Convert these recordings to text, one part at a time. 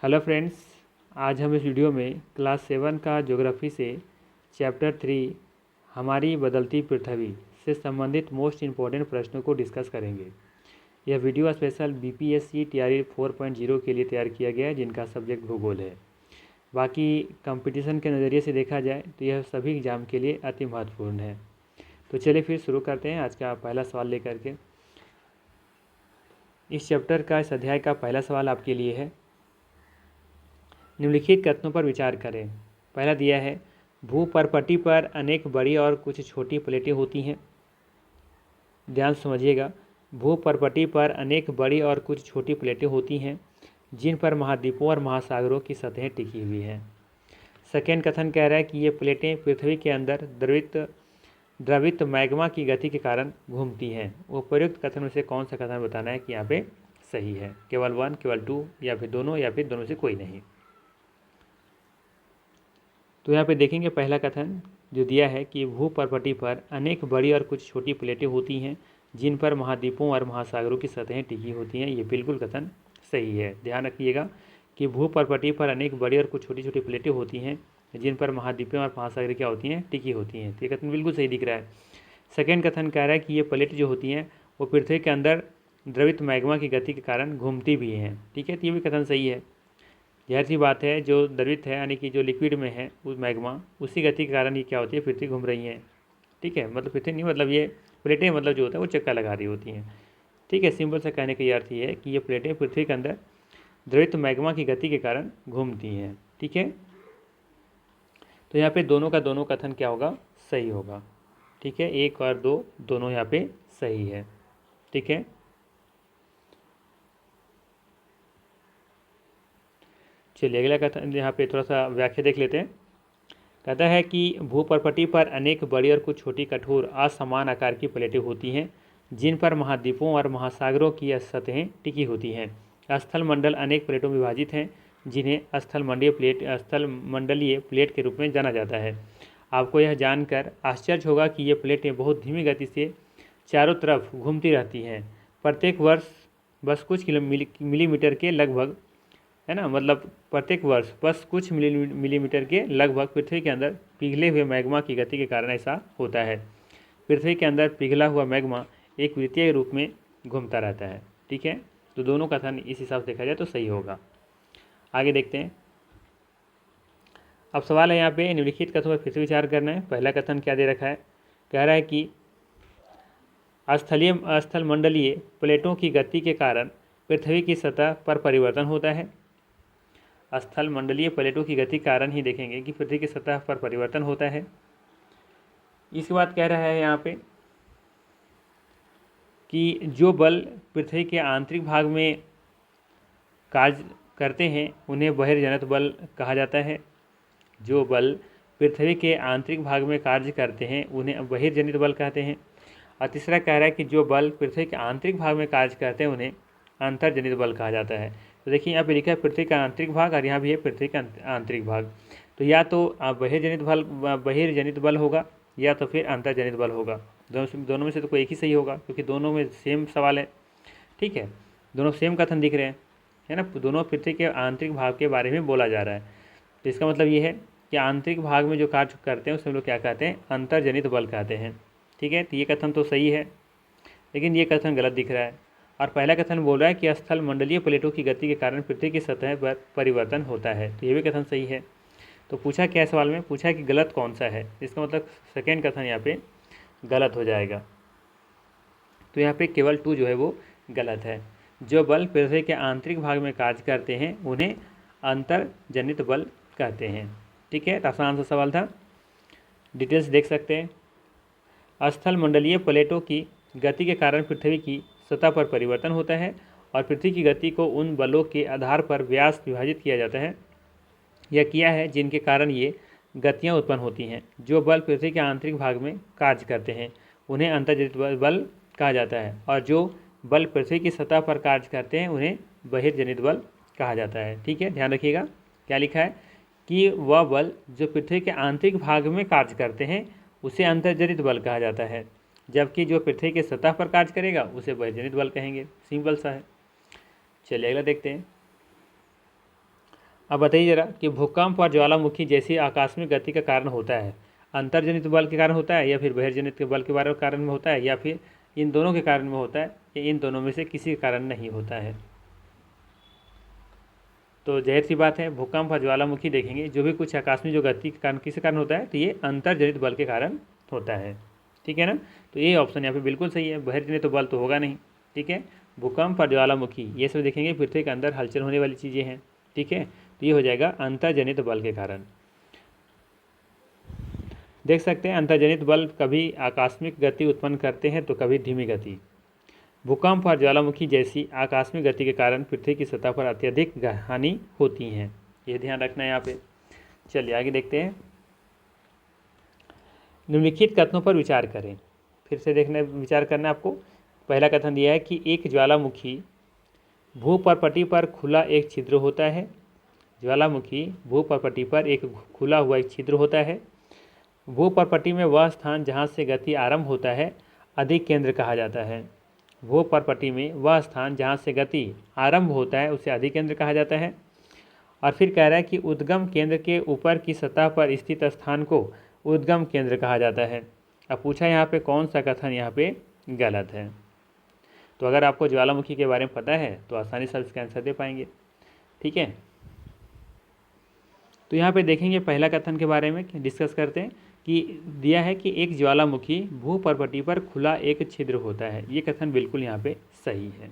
Hello friends, आज हम इस वीडियो में क्लास 7 का ज्योग्राफी से चैप्टर 3 हमारी बदलती पृथ्वी से संबंधित मोस्ट इम्पॉर्टेंट प्रश्नों को डिस्कस करेंगे। यह वीडियो स्पेशल बीपीएससी टीआरई 4.0 के लिए तैयार किया गया है, जिनका सब्जेक्ट भूगोल है। बाकी कंपटीशन के नज़रिए से देखा जाए तो यह सभी एग्जाम के लिए अति महत्वपूर्ण है। तो चलिए फिर शुरू करते हैं आज का पहला सवाल लेकर के। इस चैप्टर का इस अध्याय का पहला सवाल आपके लिए है, निम्नलिखित कथनों पर विचार करें। पहला दिया है, भूपर्पटी पर अनेक बड़ी और कुछ छोटी प्लेटें होती हैं। ध्यान समझिएगा, भूपर्पटी पर अनेक बड़ी और कुछ छोटी प्लेटें होती हैं जिन पर महाद्वीपों और महासागरों की सतहें टिकी हुई हैं। सेकेंड कथन कह रहा है कि ये प्लेटें पृथ्वी के अंदर द्रवित मैग्मा की गति के कारण घूमती हैं। उपयुक्त कथन में से कौन सा कथन बताना है कि यहाँ पे सही है? केवल 1, केवल 2 या फिर दोनों से कोई नहीं। तो यहाँ पे देखेंगे पहला कथन जो दिया है कि भूपर्पटी पर अनेक बड़ी और कुछ छोटी प्लेटें होती हैं जिन पर महाद्वीपों और महासागरों की सतहें टिकी होती हैं। ये बिल्कुल कथन सही है। ध्यान रखिएगा कि भूपर्पटी पर अनेक बड़ी और कुछ छोटी छोटी प्लेटें होती हैं जिन पर महाद्वीपें और महासागर क्या होती हैं? टिकी होती हैं। तो ये कथन बिल्कुल सही दिख रहा है। सेकेंड कथन कह रहा है कि ये प्लेट जो होती हैं वो पृथ्वी के अंदर द्रवित मैग्मा की गति के कारण घूमती भी हैं। ठीक है, तो ये भी कथन सही है। जाहिर सी बात है, जो द्रवित है यानी कि जो लिक्विड में है उस मैग्मा, उसी गति के कारण ये क्या होती है? पृथ्वी घूम रही हैं। ठीक है, मतलब पृथ्वी नहीं, मतलब ये प्लेटें मतलब जो होता है वो चक्कर लगा रही होती हैं। ठीक है, सिंपल सा कहने का ये अर्थ ये है कि ये प्लेटें पृथ्वी के अंदर द्रवित मैग्मा की गति के कारण घूमती हैं। ठीक है, तो यहाँ पे दोनों का दोनों कथन क्या होगा? सही होगा। ठीक है, 1 और 2 दोनों यहाँ पे सही है। ठीक है, चलिए अगला कथन यहाँ पे थोड़ा सा व्याख्या देख लेते हैं। कहता है कि भूपर्पटी पर अनेक बड़ी और कुछ छोटी कठोर असमान आकार की प्लेटें होती हैं जिन पर महाद्वीपों और महासागरों की सतहें टिकी होती हैं। स्थल मंडल अनेक प्लेटों में विभाजित हैं जिन्हें स्थलमंडलीय प्लेट के रूप में जाना जाता है। आपको यह जानकर आश्चर्य होगा कि ये प्लेटें बहुत धीमी गति से चारों तरफ घूमती रहती हैं। प्रत्येक वर्ष बस कुछ मिलीमीटर के लगभग, है ना, मतलब प्रत्येक वर्ष बस कुछ मिलीमीटर के लगभग पृथ्वी के अंदर पिघले हुए मैग्मा की गति के कारण ऐसा होता है। पृथ्वी के अंदर पिघला हुआ मैग्मा एक वृत्तीय रूप में घूमता रहता है। ठीक है, तो दोनों कथन इस हिसाब से देखा जाए तो सही होगा। आगे देखते हैं। अब सवाल है यहाँ पे, निम्नलिखित कथनों पर फिर से विचार करना है। पहला कथन क्या दे रखा है? कह रहा है कि स्थलमंडलीय प्लेटों की गति के कारण पृथ्वी की सतह पर परिवर्तन होता है। स्थल मंडलीय प्लेटों की गति कारण ही देखेंगे कि पृथ्वी की सतह पर परिवर्तन होता है। इसके बाद कह रहा है यहाँ पे कि जो बल पृथ्वी के आंतरिक भाग में कार्य करते हैं उन्हें बहिर्जनित बल कहा जाता है। जो बल पृथ्वी के आंतरिक भाग में कार्य करते हैं उन्हें बहिर्जनित बल कहते हैं। और तीसरा कह रहा है कि जो बल पृथ्वी के आंतरिक भाग में कार्य करते हैं उन्हें अंतर्जनित बल कहा जाता है। तो देखिए यहाँ पे लिखा है पृथ्वी का आंतरिक भाग और यहाँ भी है पृथ्वी का आंतरिक भाग। तो या तो बहिर्जनित बल होगा या तो फिर अंतर्जनित बल होगा। दोनों में से तो कोई एक ही सही होगा, क्योंकि दोनों में सेम सवाल है। ठीक है, दोनों सेम कथन दिख रहे हैं, है ना, दोनों पृथ्वी के आंतरिक भाग के बारे में बोला जा रहा है। तो इसका मतलब ये है कि आंतरिक भाग में जो कार्य करते हैं उसे हम लोग क्या कहते हैं? अंतर्जनित बल कहते हैं। ठीक है, तो ये कथन तो सही है, लेकिन ये कथन गलत दिख रहा है। और पहला कथन बोल रहा है कि स्थल मंडलीय प्लेटों की गति के कारण पृथ्वी की सतह पर परिवर्तन होता है। तो ये भी कथन सही है। तो पूछा क्या सवाल में? पूछा कि गलत कौन सा है। इसका मतलब सेकेंड कथन यहाँ पे गलत हो जाएगा। तो यहाँ पे केवल 2 जो है वो गलत है। जो बल पृथ्वी के आंतरिक भाग में कार्य करते हैं उन्हें अंतर्जनित बल कहते हैं। ठीक है, आसान सा सवाल था, डिटेल्स देख सकते हैं। स्थल मंडलीय प्लेटों की गति के कारण पृथ्वी की सतह पर परिवर्तन होता है और पृथ्वी की गति को उन बलों के आधार पर व्यास विभाजित किया जाता है या किया है जिनके कारण ये गतियाँ उत्पन्न होती हैं। जो बल पृथ्वी के आंतरिक भाग में कार्य करते हैं उन्हें अंतर्जनित बल कहा जाता है और जो बल पृथ्वी की सतह पर कार्य करते हैं उन्हें बहिर्जनित बल कहा जाता है। ठीक है, ध्यान रखिएगा क्या लिखा है कि वह बल जो पृथ्वी के आंतरिक भाग में कार्य करते हैं उसे अंतर्जनित बल कहा जाता है, जबकि जो पृथ्वी के सतह पर कार्य करेगा उसे बहिर्जनित बल कहेंगे। सिंपल सा है। चलिए अगला देखते हैं। अब बताइए जरा कि भूकंप और ज्वालामुखी जैसी आकस्मिक गति का कारण होता है अंतर्जनित बल के कारण होता है, या फिर बहिर्जनित के बल के कारण में होता है, या फिर इन दोनों के कारण में होता है, या इन दोनों में से किसी के कारण नहीं होता है। तो जाहिर सी बात है भूकंप और ज्वालामुखी देखेंगे जो भी कुछ आकस्मिक जो गति के कारण किस कारण होता है, तो ये अंतर्जनित बल के कारण होता है। ठीक है ना, तो ये ऑप्शन यहाँ पे बिल्कुल सही है, बहिर्जनित तो बल तो होगा नहीं। ठीक है, भूकंप और ज्वालामुखी ये सब देखेंगे पृथ्वी के अंदर हलचल होने वाली चीज़ें हैं। ठीक है, तो ये हो जाएगा अंतर्जनित बल के कारण। देख सकते हैं अंतर्जनित बल कभी आकस्मिक गति उत्पन्न करते हैं तो कभी धीमी गति। भूकंप और ज्वालामुखी जैसी आकस्मिक गति के कारण पृथ्वी की सतह पर अत्यधिक हानि होती हैं, ये ध्यान रखना है यहाँ पे। चलिए आगे देखते हैं। निम्नलिखित कथनों पर विचार करें। फिर से देखना विचार करना है आपको। पहला कथन दिया है कि एक ज्वालामुखी भूपर्पटी पर खुला एक छिद्र होता है। ज्वालामुखी भूपर्पटी पर एक खुला हुआ एक छिद्र होता है। भूपर्पटी में वह स्थान जहाँ से गति आरंभ होता है अधिक केंद्र कहा जाता है। भूपर्पटी में वह स्थान जहाँ से गति आरंभ होता है उसे अधिक केंद्र कहा जाता है। और फिर कह रहा है कि उद्गम केंद्र के ऊपर की सतह पर स्थित स्थान को उद्गम केंद्र कहा जाता है। अब पूछा यहाँ पे कौन सा कथन यहाँ पे गलत है। तो अगर आपको ज्वालामुखी के बारे में पता है तो आसानी से इसका आंसर दे पाएंगे। ठीक है, तो यहाँ पे देखेंगे पहला कथन के बारे में डिस्कस करते हैं कि दिया है कि एक ज्वालामुखी भूपर्पटी पर खुला एक छिद्र होता है। ये कथन बिल्कुल यहाँ पे सही है।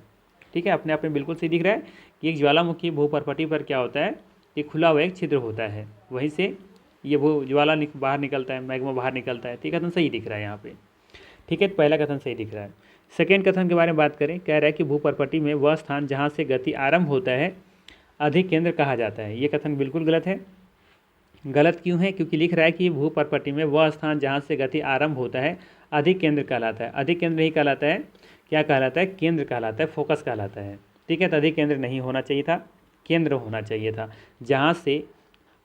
ठीक है, अपने आप में बिल्कुल सही दिख रहा है कि एक ज्वालामुखी भूपर्पटी पर क्या होता है कि खुला हुआ एक छिद्र होता है, वहीं से ये ज्वाला बाहर निकलता है, मैग्मा बाहर निकलता है। ठीक है, कथन सही दिख रहा है यहाँ पे। ठीक है, तो पहला कथन सही दिख रहा है। सेकेंड कथन के बारे में बात करें, कह रहा है कि भूपर्पटी में वह स्थान जहाँ से गति आरंभ होता है अधिक केंद्र कहा जाता है। ये कथन बिल्कुल गलत है। गलत क्यों है? क्योंकि लिख रहा है कि भूपर्पटी में वह स्थान जहाँ से गति आरंभ होता है अधिक केंद्र कहलाता है। अधिक केंद्र नहीं कहलाता है, क्या कहलाता है? केंद्र कहलाता है, फोकस कहलाता है। ठीक है, तो अधिक केंद्र नहीं होना चाहिए था, केंद्र होना चाहिए था। जहाँ से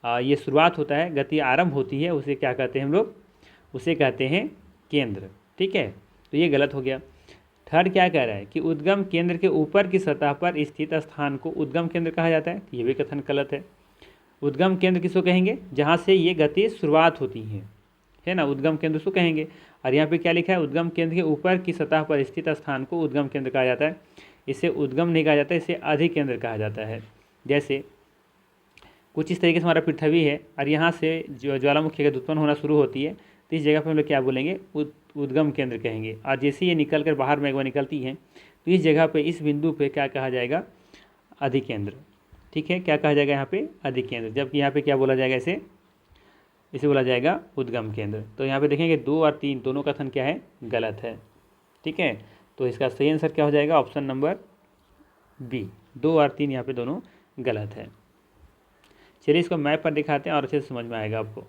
ये शुरुआत होता है, गति आरंभ होती है, उसे क्या कहते हैं हम लोग? उसे कहते हैं केंद्र। ठीक है, तो ये गलत हो गया। थर्ड क्या कह रहा है कि उद्गम केंद्र के ऊपर की सतह पर स्थित स्थान को उद्गम केंद्र कहा जाता है। ये भी कथन गलत है। उद्गम केंद्र किसको कहेंगे? जहाँ से ये गति शुरुआत होती है ना, उद्गम केंद्र उसको कहेंगे। और यहाँ पे क्या लिखा है? उद्गम केंद्र के ऊपर की सतह पर स्थित स्थान को उद्गम केंद्र कहा जाता है। इसे उद्गम नहीं कहा जाता, इसे अधिक केंद्र कहा जाता है। जैसे कुछ इस तरीके से हमारा पृथ्वी है और यहाँ से जो ज्वालामुखी का उत्पन्न होना शुरू होती है, तो इस जगह पर हम लोग क्या बोलेंगे? उद्गम केंद्र कहेंगे। और जैसे ये निकल कर बाहर मैग्मा निकलती है तो इस जगह पे, इस बिंदु पे क्या कहा जाएगा? अधिक केंद्र। ठीक है, क्या कहा जाएगा यहाँ पे? अधिक केंद्र। जबकि यहाँ पे क्या बोला जाएगा? इसे बोला जाएगा उद्गम केंद्र। तो यहाँ पे देखेंगे 2 और 3 दोनों कथन क्या है? गलत है। ठीक है, तो इसका सही आंसर क्या हो जाएगा? Option number B. 2 और 3 यहाँ पे दोनों गलत है। चलिए इसको मैप पर दिखाते हैं और अच्छे से समझ में आएगा आपको।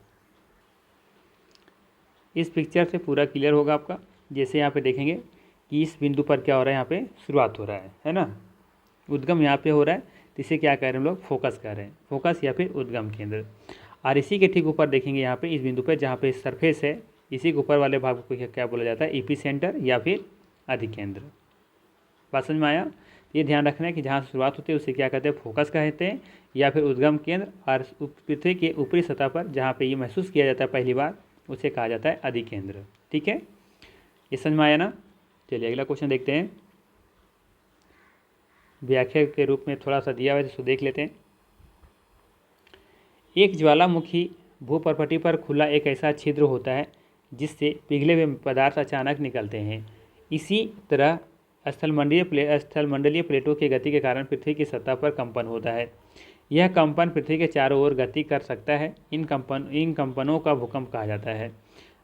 इस पिक्चर से पूरा क्लियर होगा आपका। जैसे यहाँ पे देखेंगे कि इस बिंदु पर क्या हो रहा है? यहाँ पे शुरुआत हो रहा है ना, उद्गम यहाँ पे हो रहा है, तो इसे क्या कह रहे हैं हम लोग? फोकस कह रहे हैं, फोकस या फिर उद्गम केंद्र। और इसी के ठीक ऊपर देखेंगे यहाँ पे इस बिंदु पे जहाँ पे सरफेस है, इसी के ऊपर वाले भाग को क्या बोला जाता है? एपी सेंटर या फिर अधिक केंद्र। बात समझ में आया? ये ध्यान रखना है कि जहाँ शुरुआत होती है उसे क्या कहते हैं? फोकस कहते हैं या फिर उद्गम केंद्र। और पृथ्वी के ऊपरी सतह पर जहाँ पे ये महसूस किया जाता है पहली बार, उसे कहा जाता है अधिक केंद्र। ठीक है, ये समझ में आया ना? चलिए अगला क्वेश्चन देखते हैं। व्याख्या के रूप में थोड़ा सा दिया हुआ है, इसको देख लेते हैं। एक ज्वालामुखी भूपर्पटी पर खुला एक ऐसा छिद्र होता है जिससे पिघले हुए पदार्थ अचानक निकलते हैं। इसी तरह स्थलमंडलीय प्लेटों की गति के कारण पृथ्वी की सतह पर कंपन होता है। यह कंपन पृथ्वी के चारों ओर गति कर सकता है। इन कंपनों का भूकंप कहा जाता है।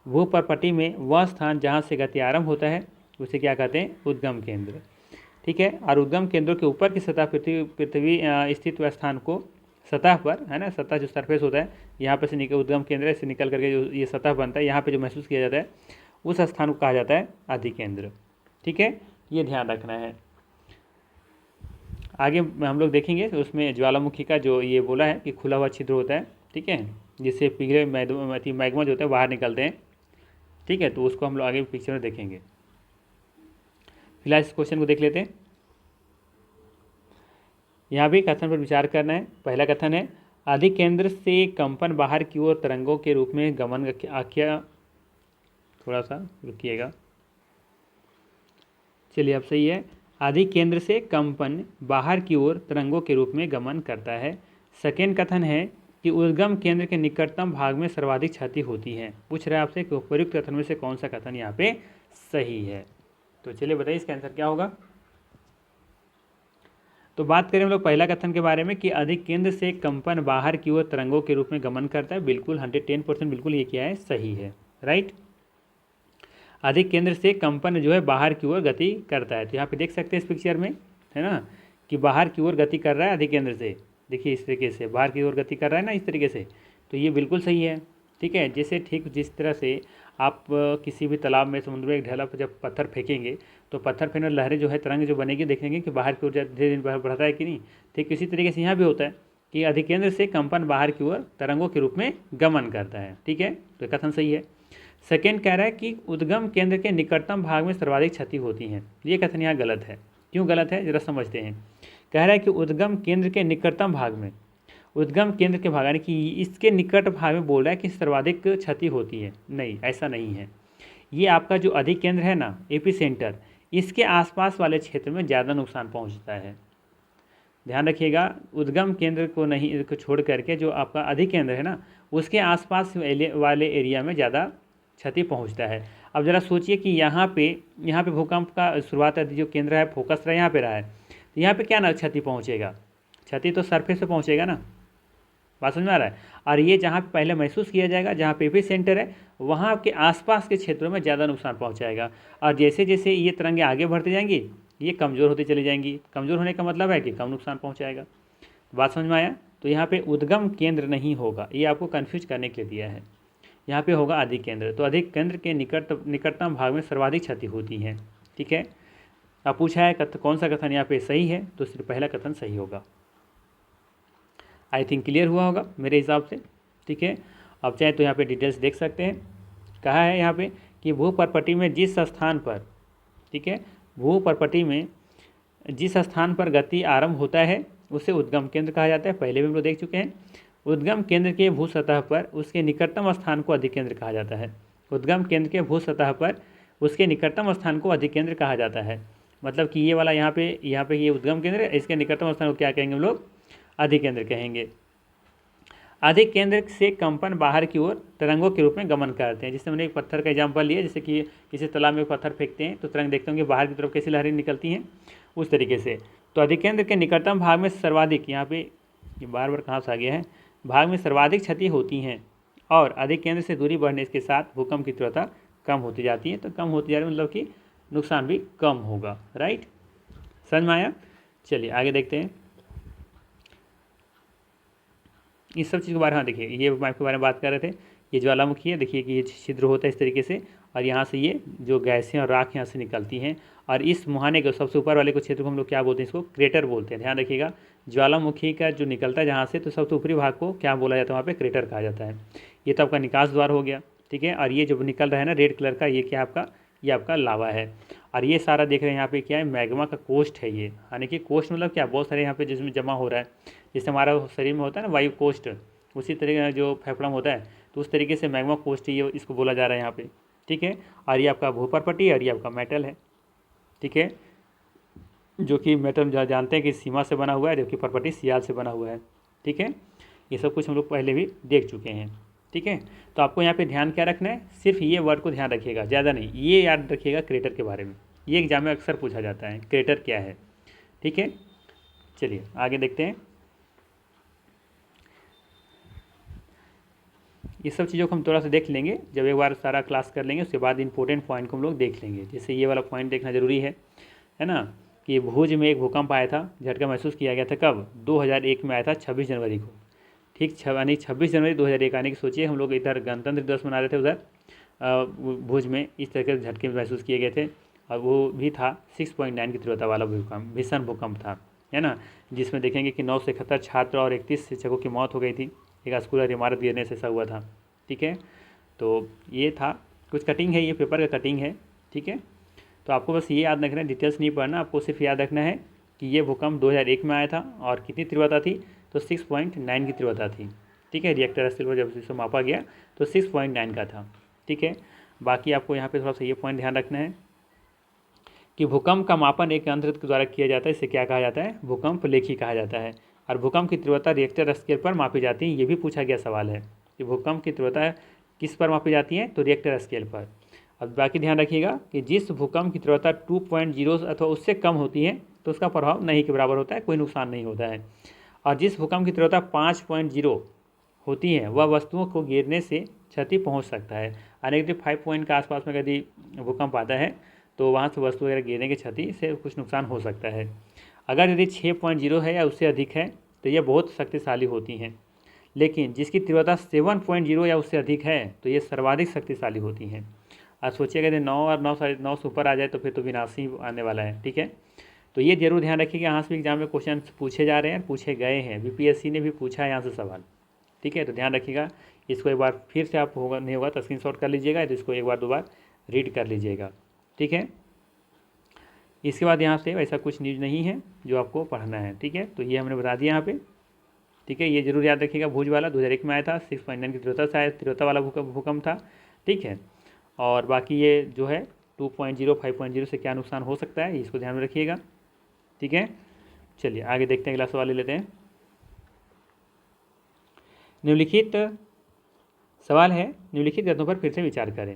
भूपर्पटी में वह स्थान जहाँ से गति आरंभ होता है उसे क्या कहते हैं? उद्गम केंद्र। ठीक है, और उद्गम केंद्रों के ऊपर की सतह पृथ्वी स्थित स्थान को सतह पर, है ना, सतह जो सरफेस होता है यहाँ पे से निकल, उद्गम केंद्र से निकल करके जो ये सतह बनता है, यहाँ पे जो महसूस किया जाता है उस स्थान को कहा जाता है अधिक केंद्र। ठीक है, ये ध्यान रखना है। आगे हम लोग देखेंगे तो उसमें ज्वालामुखी का जो ये बोला है कि खुला हुआ छिद्र होता है। ठीक है, जिससे पिघले मैग्मा जो होता है बाहर निकलते हैं। ठीक है, तो उसको हम लोग आगे पिक्चर में देखेंगे। फिलहाल इस क्वेश्चन को देख लेते हैं। यहाँ भी कथन पर विचार करना है। पहला कथन है अधिक केंद्र से कंपन बाहर की ओर तरंगों के रूप में गमन आख्या, थोड़ा सा रुकिएगा, चलिए अब सही है। अधिक केंद्र से कंपन बाहर की ओर तरंगों के रूप में गमन करता है। सेकेंड कथन है कि उद्गम केंद्र के निकटतम भाग में सर्वाधिक क्षति होती है। पूछ रहे हैं आपसे कि उपयुक्त कथन में से कौन सा कथन यहाँ पे सही है। तो चलिए बताइए इसका आंसर क्या होगा। तो बात करें हम लोग पहला कथन के बारे में कि अधिक केंद्र से कंपन बाहर की ओर तरंगों के रूप में गमन करता है। बिल्कुल 110% बिल्कुल ये क्या है, सही है, राइट। अधिक केंद्र से कंपन जो है बाहर की ओर गति करता है। तो यहाँ पे देख सकते हैं इस पिक्चर में, है ना, कि बाहर की ओर गति कर रहा है अधिक केंद्र से। देखिए इस तरीके से बाहर की ओर गति कर रहा है ना, इस तरीके से। तो ये बिल्कुल सही है, ठीक है। जैसे ठीक जिस तरह से आप किसी भी तालाब में, समुद्र में एक ढेला पर जब पत्थर फेंकेंगे तो पत्थर फेंकने लहरें जो है, तरंग जो बनेगी, देखेंगे कि बाहर की ओर धीरे धीरे बढ़ता है कि नहीं। ठीक इसी तरीके से यहाँ भी होता है कि अधिकेंद्र से कंपन बाहर की ओर तरंगों के रूप में गमन करता है, ठीक है। तो कथन सही है। सेकेंड कह रहा है कि उद्गम केंद्र के निकटतम भाग में सर्वाधिक क्षति होती है। ये कथन यहाँ गलत है। क्यों गलत है, जरा समझते हैं। कह रहा है कि उद्गम केंद्र के निकटतम भाग में, उद्गम केंद्र के भाग यानी कि इसके निकट भाग में बोल रहा है कि सर्वाधिक क्षति होती है। नहीं, ऐसा नहीं है। ये आपका जो अधिक केंद्र है ना, एपी सेंटर, इसके आसपास वाले क्षेत्र में ज़्यादा नुकसान पहुंचता है। ध्यान रखिएगा, उद्गम केंद्र को नहीं को छोड़ करके जो आपका अधिक केंद्र है ना, उसके आसपास वाले एरिया में ज़्यादा क्षति पहुंचता है। अब ज़रा सोचिए कि यहाँ पे भूकंप का शुरुआत जो केंद्र है, फोकस रहा यहाँ पे रहा है, तो यहाँ पे क्या ना क्षति पहुँचेगा, क्षति तो सरफेस पे पहुँचेगा ना। बात समझ में आ रहा है। और ये जहाँ पे पहले महसूस किया जाएगा, जहाँ पे एपी सेंटर है, वहाँ के आसपास के क्षेत्रों में ज़्यादा नुकसान पहुँचाएगा। और जैसे जैसे ये तरंगें आगे बढ़ती जाएंगी, ये कमज़ोर होती चली जाएंगी। कमज़ोर होने का मतलब है कि कम नुकसान पहुँचाएगा। बात समझ में आया। तो यहाँ पे उद्गम केंद्र नहीं होगा, ये आपको कन्फ्यूज करने के लिए दिया है। यहाँ पे होगा अधिक केंद्र। तो अधिक केंद्र के निकटतम भाग में सर्वाधिक क्षति होती है, ठीक है। अब पूछा है कौन सा कथन यहाँ पे सही है, तो सिर्फ पहला कथन सही होगा। आई थिंक क्लियर हुआ होगा मेरे हिसाब से, ठीक है। अब चाहे तो यहाँ पे डिटेल्स देख सकते हैं। कहा है यहाँ पे कि भूपर्पटी में जिस स्थान पर, ठीक है, भूपर्पटी में जिस स्थान पर गति आरंभ होता है उसे उद्गम केंद्र कहा जाता है। पहले भी हम लोग देख चुके हैं। उद्गम केंद्र के भू सतह पर उसके निकटतम स्थान को अधिक केंद्र कहा जाता है। उद्गम केंद्र के भू सतह पर उसके निकटतम स्थान को अधिक केंद्र कहा जाता है। मतलब कि ये वाला यहाँ पे ये उद्गम केंद्र है, इसके निकटतम स्थान को क्या कहेंगे हम लोग, अधिक केंद्र कहेंगे। अधिक केंद्र से कंपन बाहर की ओर तरंगों के रूप में गमन करते हैं। जैसे मैंने एक पत्थर का एग्जाम्पल लिया, जैसे कि किसी तालाब में पत्थर फेंकते हैं तो तरंग देखते होंगे बाहर की तरफ कैसी लहरें निकलती हैं, उस तरीके से। तो अधिक केंद्र के निकटतम भाग में सर्वाधिक, यहाँ पे ये बार बार कहाँ से आ गया है, भाग में सर्वाधिक क्षति होती हैं। और अधिक केंद्र से दूरी बढ़ने के साथ भूकंप की तीव्रता कम होती जाती है। तो कम होती जा रही मतलब कि नुकसान भी कम होगा, राइट। समझ में आया। चलिए आगे देखते हैं इस सब चीज़ के बारे में। हाँ देखिए, ये मैप के बारे में बात कर रहे थे। ये ज्वालामुखी है, देखिए कि ये छिद्र होता है इस तरीके से, और यहाँ से ये जो गैसें और राख यहाँ से निकलती हैं। और इस मुहाने के सबसे ऊपर वाले को क्षेत्र को हम लोग क्या बोलते हैं, इसको क्रेटर बोलते हैं। ध्यान रखिएगा, ज्वालामुखी का जो निकलता है जहाँ से, तो सबसे ऊपरी भाग को क्या बोला जाता है, वहाँ पर क्रेटर कहा जाता है। ये तो आपका निकास द्वार हो गया, ठीक है। और ये जो निकल रहा है ना रेड कलर का, ये क्या आपका, ये आपका लावा है। और ये सारा देख रहे हैं यहाँ पे क्या है, मैग्मा का कोष्ठ है ये। यानी कि कोष्ठ मतलब क्या, बहुत सारे यहाँ पे जिसमें जमा हो रहा है। जैसे हमारा शरीर में होता है ना वायु कोष्ठ, उसी तरीके जो फेफड़ा में होता है, तो उस तरीके से मैग्मा कोष्ठ ये इसको बोला जा रहा है यहाँ पे, ठीक है। और ये आपका भूपर्पटी और ये आपका मेटल है, ठीक है, जो कि मेटल जानते हैं कि सीमा से बना हुआ है, जबकि पर्पटी सियाल से बना हुआ है, ठीक है। ये सब कुछ हम लोग पहले भी देख चुके हैं, ठीक है। तो आपको यहाँ पे ध्यान क्या रखना है, सिर्फ ये वर्ड को ध्यान रखिएगा, ज़्यादा नहीं। ये याद रखिएगा क्रेटर के बारे में, ये एग्जाम में अक्सर पूछा जाता है, क्रेटर क्या है, ठीक है। चलिए आगे देखते हैं। ये सब चीज़ों को हम थोड़ा सा देख लेंगे जब एक बार सारा क्लास कर लेंगे, उसके बाद इंपॉर्टेंट पॉइंट को हम लोग देख लेंगे। जैसे ये वाला पॉइंट देखना जरूरी है ना, कि भुज में एक भूकंप आया था, झटका महसूस किया गया था। कब, 2001 में आया था, 26 जनवरी को, ठीक। यानी 26 जनवरी 2001 आने की सोचिए, हम लोग इधर गणतंत्र दिवस मना रहे थे, उधर भुज में इस तरह के झटके महसूस किए गए थे। और वो भी था 6.9 की तीव्रता वाला भूकंप, भीषण भूकंप था, है ना। जिसमें देखेंगे कि 9 से 71 छात्र और 31 शिक्षकों की मौत हो गई थी। एक स्कूल और इमारत गिरने से ऐसा हुआ था, ठीक है। तो ये था कुछ कटिंग है, ये पेपर का कटिंग है, ठीक है। तो आपको बस ये याद रखना है, डिटेल्स नहीं पढ़ना, आपको सिर्फ याद रखना है कि ये भूकंप 2001 में आया था और कितनी तीव्रता थी, तो 6.9 की तीव्रता थी। ठीक है, रिएक्टर स्केल पर जब इसे मापा गया तो 6.9 का था। ठीक है, बाकी आपको यहाँ पे थोड़ा सा ये पॉइंट ध्यान रखना है कि भूकंप का मापन एक यंत्र के द्वारा किया जाता है, इसे क्या कहा जाता है, भूकंप लेखी कहा जाता है। और भूकंप की तीव्रता रिएक्टर स्केल पर मापी जाती है, ये भी पूछा गया सवाल है कि भूकंप की तीव्रता किस पर मापी जाती है, तो रिएक्टर स्केल पर। अब बाकी ध्यान रखिएगा कि जिस भूकंप की तीव्रता 2.0 अथवा उससे कम होती है तो उसका प्रभाव नहीं के बराबर होता है, कोई नुकसान नहीं होता है। और जिस भूकंप की तीव्रता 5.0 होती है वह वस्तुओं को गिरने से क्षति पहुंच सकता है। और नेगेटिव 5 पॉइंट के आसपास में यदि भूकंप आता है तो वहाँ से वस्तु वगैरह गिरने की क्षति से कुछ नुकसान हो सकता है। अगर यदि 6.0 है या उससे अधिक है तो ये बहुत शक्तिशाली होती हैं, लेकिन जिसकी तीव्रता 7.0 या उससे अधिक है तो ये सर्वाधिक शक्तिशाली होती हैं। आज सोचिएगा यदि 9 और 9 साढ़े 9 से ऊपर आ जाए तो फिर तो विनाशी आने वाला है। ठीक है, तो ये जरूर ध्यान रखिए कि यहाँ से एग्जाम में क्वेश्चन पूछे जा रहे हैं, पूछे गए हैं, बीपीएससी ने भी पूछा है यहाँ से सवाल। ठीक है, तो ध्यान रखिएगा, इसको एक बार फिर से आप होगा नहीं होगा तो स्क्रीनशॉट कर लीजिएगा, तो इसको एक बार दो बार रीड कर लीजिएगा। ठीक है, इसके बाद यहाँ से ऐसा कुछ न्यूज नहीं है जो आपको पढ़ना है। ठीक है, तो ये हमने बता दिया यहाँ पे। ठीक है, ये जरूर याद रखिएगा, भुज वाला 2001 में आया था, 6.9 की तीव्रता वाला भूकंप था। ठीक है, और बाकी ये जो है 2.0 5.0 से क्या नुकसान हो सकता है इसको ध्यान में रखिएगा। ठीक है, चलिए आगे देखते हैं, अगला सवाल ले लेते हैं। निम्नलिखित सवाल है, निम्नलिखित कथनों पर फिर से विचार करें।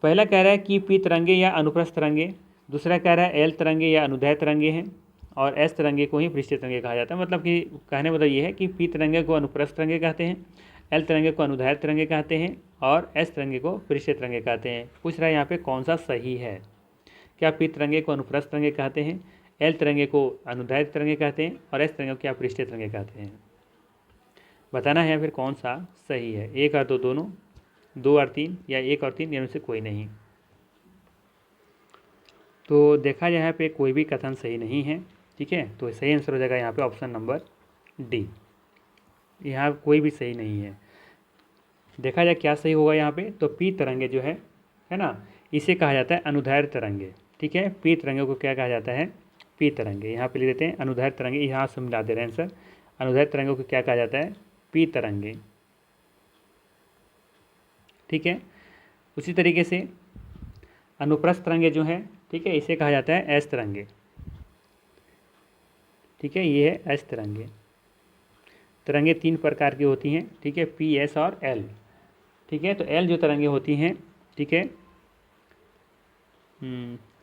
पहला कह रहा है कि पी तरंगे या अनुप्रस्थ तरंगे, दूसरा कह रहा है एल तरंगे या अनुदैर्ध्य तरंगे हैं, और एस तरंगे को ही पृष्ठीय तरंगे कहा जाता है। मतलब कि कहने मतलब ये है कि पी तरंगे को अनुप्रस्थ तरंगे कहते हैं, एल तरंगे को अनुदैर्ध्य तरंगे कहते हैं, और एस तरंगे को पृष्ठीय तरंगे कहते हैं। पूछ रहा है यहाँ पे कौन सा सही है, क्या पी तरंगे को अनुप्रस्थ तरंगे कहते हैं, एल तरंगे को अनुदैर्ध्य तरंगे कहते हैं, और एस तरंगे को क्या पृष्ठीय तरंगे कहते हैं। बताना है फिर कौन सा सही है, एक और दो दोनों, 2 और 3, या 1 और 3 इनमें से कोई नहीं। तो देखा जाए यहाँ पे कोई भी कथन सही नहीं है। ठीक है, तो सही आंसर हो जाएगा यहाँ पे ऑप्शन नंबर डी, यहाँ कोई भी सही नहीं है। देखा जाए क्या सही होगा यहाँ पे, तो पी तरंगे जो है ना, इसे कहा जाता है अनुदैर्ध्य तरंगे। ठीक है, पी तरंगे को क्या कहा जाता है, पी तरंगे। यहाँ पे लिख देते हैं अनुदैर्ध्य तरंगे, यहाँ से मिला दे रहे हैं आंसर। अनुदैर्ध्य तरंगों को क्या कहा जाता है, पी तरंगे। ठीक है, उसी तरीके से अनुप्रस्थ तरंगे जो है, ठीक है, इसे कहा जाता है एस तरंगे। ठीक है, ये है एस तरंगे। तरंगे 3 प्रकार की होती हैं। ठीक है, पी, एस और एल। ठीक है, तो एल जो तरंगे होती हैं, ठीक है,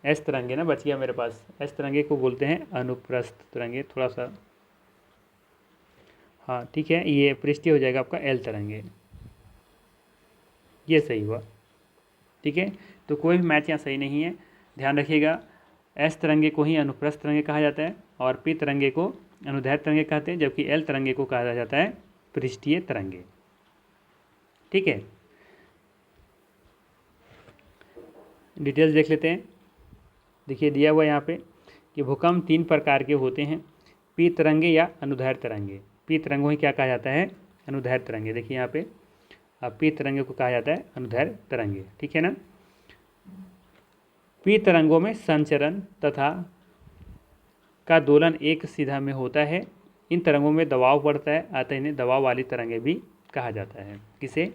एस तरंगे ना बच गया मेरे पास, एस तरंगे को बोलते हैं अनुप्रस्थ तरंगे। थोड़ा सा हाँ ठीक है, ये पृष्ठीय हो जाएगा आपका एल तरंगे, ये सही हुआ। ठीक है, तो कोई भी मैच यहाँ सही नहीं है, ध्यान रखिएगा। एस तरंगे को ही अनुप्रस्थ तरंगे कहा जाता है, और पी तरंगे को अनुदैर्ध्य तरंगे कहते हैं, जबकि एल तरंगे को कहा जाता है पृष्ठीय तरंगे। ठीक है, डिटेल्स देख लेते हैं। देखिए दिया हुआ यहाँ पे कि भूकंप 3 प्रकार के होते हैं, पी तरंगे या अनुदैर्ध्य तरंगे। पी तरंगों ही क्या कहा जाता है, अनुदैर्ध्य तरंगे। देखिए यहाँ पे अब पी तरंगे को कहा जाता है अनुदैर्ध्य तरंगे। ठीक है ना, पी तरंगों में संचरण तथा का दोलन एक सीधा में होता है। इन तरंगों में दबाव बढ़ता है, अतः इन्हें दबाव वाली तरंगे भी कहा जाता है। किसे,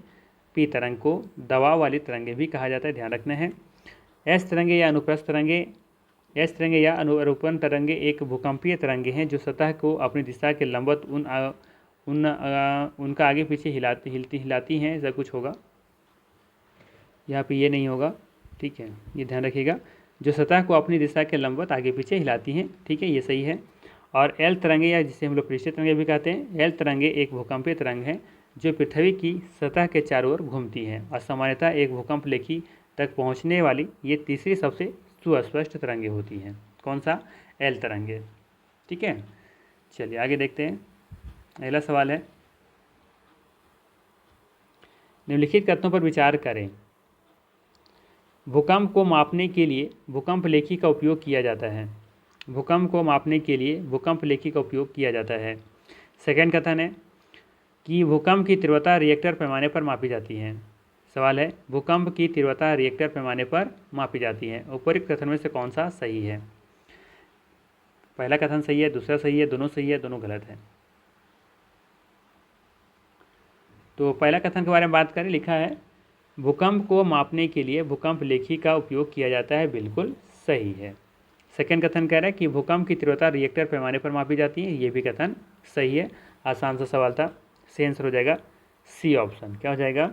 पी तरंग को दबाव वाली तरंगे भी कहा जाता है, ध्यान रखना है। एस तरंगे या अनुप्रस्थ तरंगे, एस तरंगे या अनुरूपण तरंगे एक भूकंपीय तरंगे हैं जो सतह को अपनी दिशा के लंबवत उनका आगे पीछे हिलाती हैं। ऐसा कुछ होगा यहाँ पे, ये नहीं होगा। ठीक है, ये ध्यान रखिएगा, जो सतह को अपनी दिशा के लंबवत आगे पीछे हिलाती हैं। ठीक है, ये सही है। और एल तरंगे या जिसे हम लोग पृष्ठीय तरंगे भी कहते हैं, एल तरंगे एक भूकंपीय तरंग है जो पृथ्वी की सतह के चारों ओर घूमती है, और सामान्यतः एक भूकंप लेखी तक पहुँचने वाली ये तीसरी सबसे सुस्पष्ट तरंगे होती हैं। कौन सा, एल तरंगे। ठीक है, चलिए आगे देखते हैं। अगला सवाल है, निम्नलिखित कथनों पर विचार करें। भूकंप को मापने के लिए भूकंप लेखी का उपयोग किया जाता है। भूकंप को मापने के लिए भूकंप लेखी का उपयोग किया जाता है। सेकंड कथन है कि भूकंप की तीव्रता रिएक्टर पैमाने पर मापी जाती है। सवाल है, भूकंप की तीव्रता रिएक्टर पैमाने पर मापी जाती है। उपरोक्त कथन में से कौन सा सही है। पहला कथन सही है, दूसरा सही है, दोनों गलत है। तो पहला कथन के बारे में बात करें, लिखा है भूकंप को मापने के लिए भूकंप लेखी का उपयोग किया जाता है, बिल्कुल सही है। सेकंड कथन कह रहा है कि भूकंप की तीव्रता रिएक्टर पैमाने पर मापी जाती है, ये भी कथन सही है। आसान सा सवाल था। सही आंसर हो जाएगा सी ऑप्शन। क्या हो जाएगा?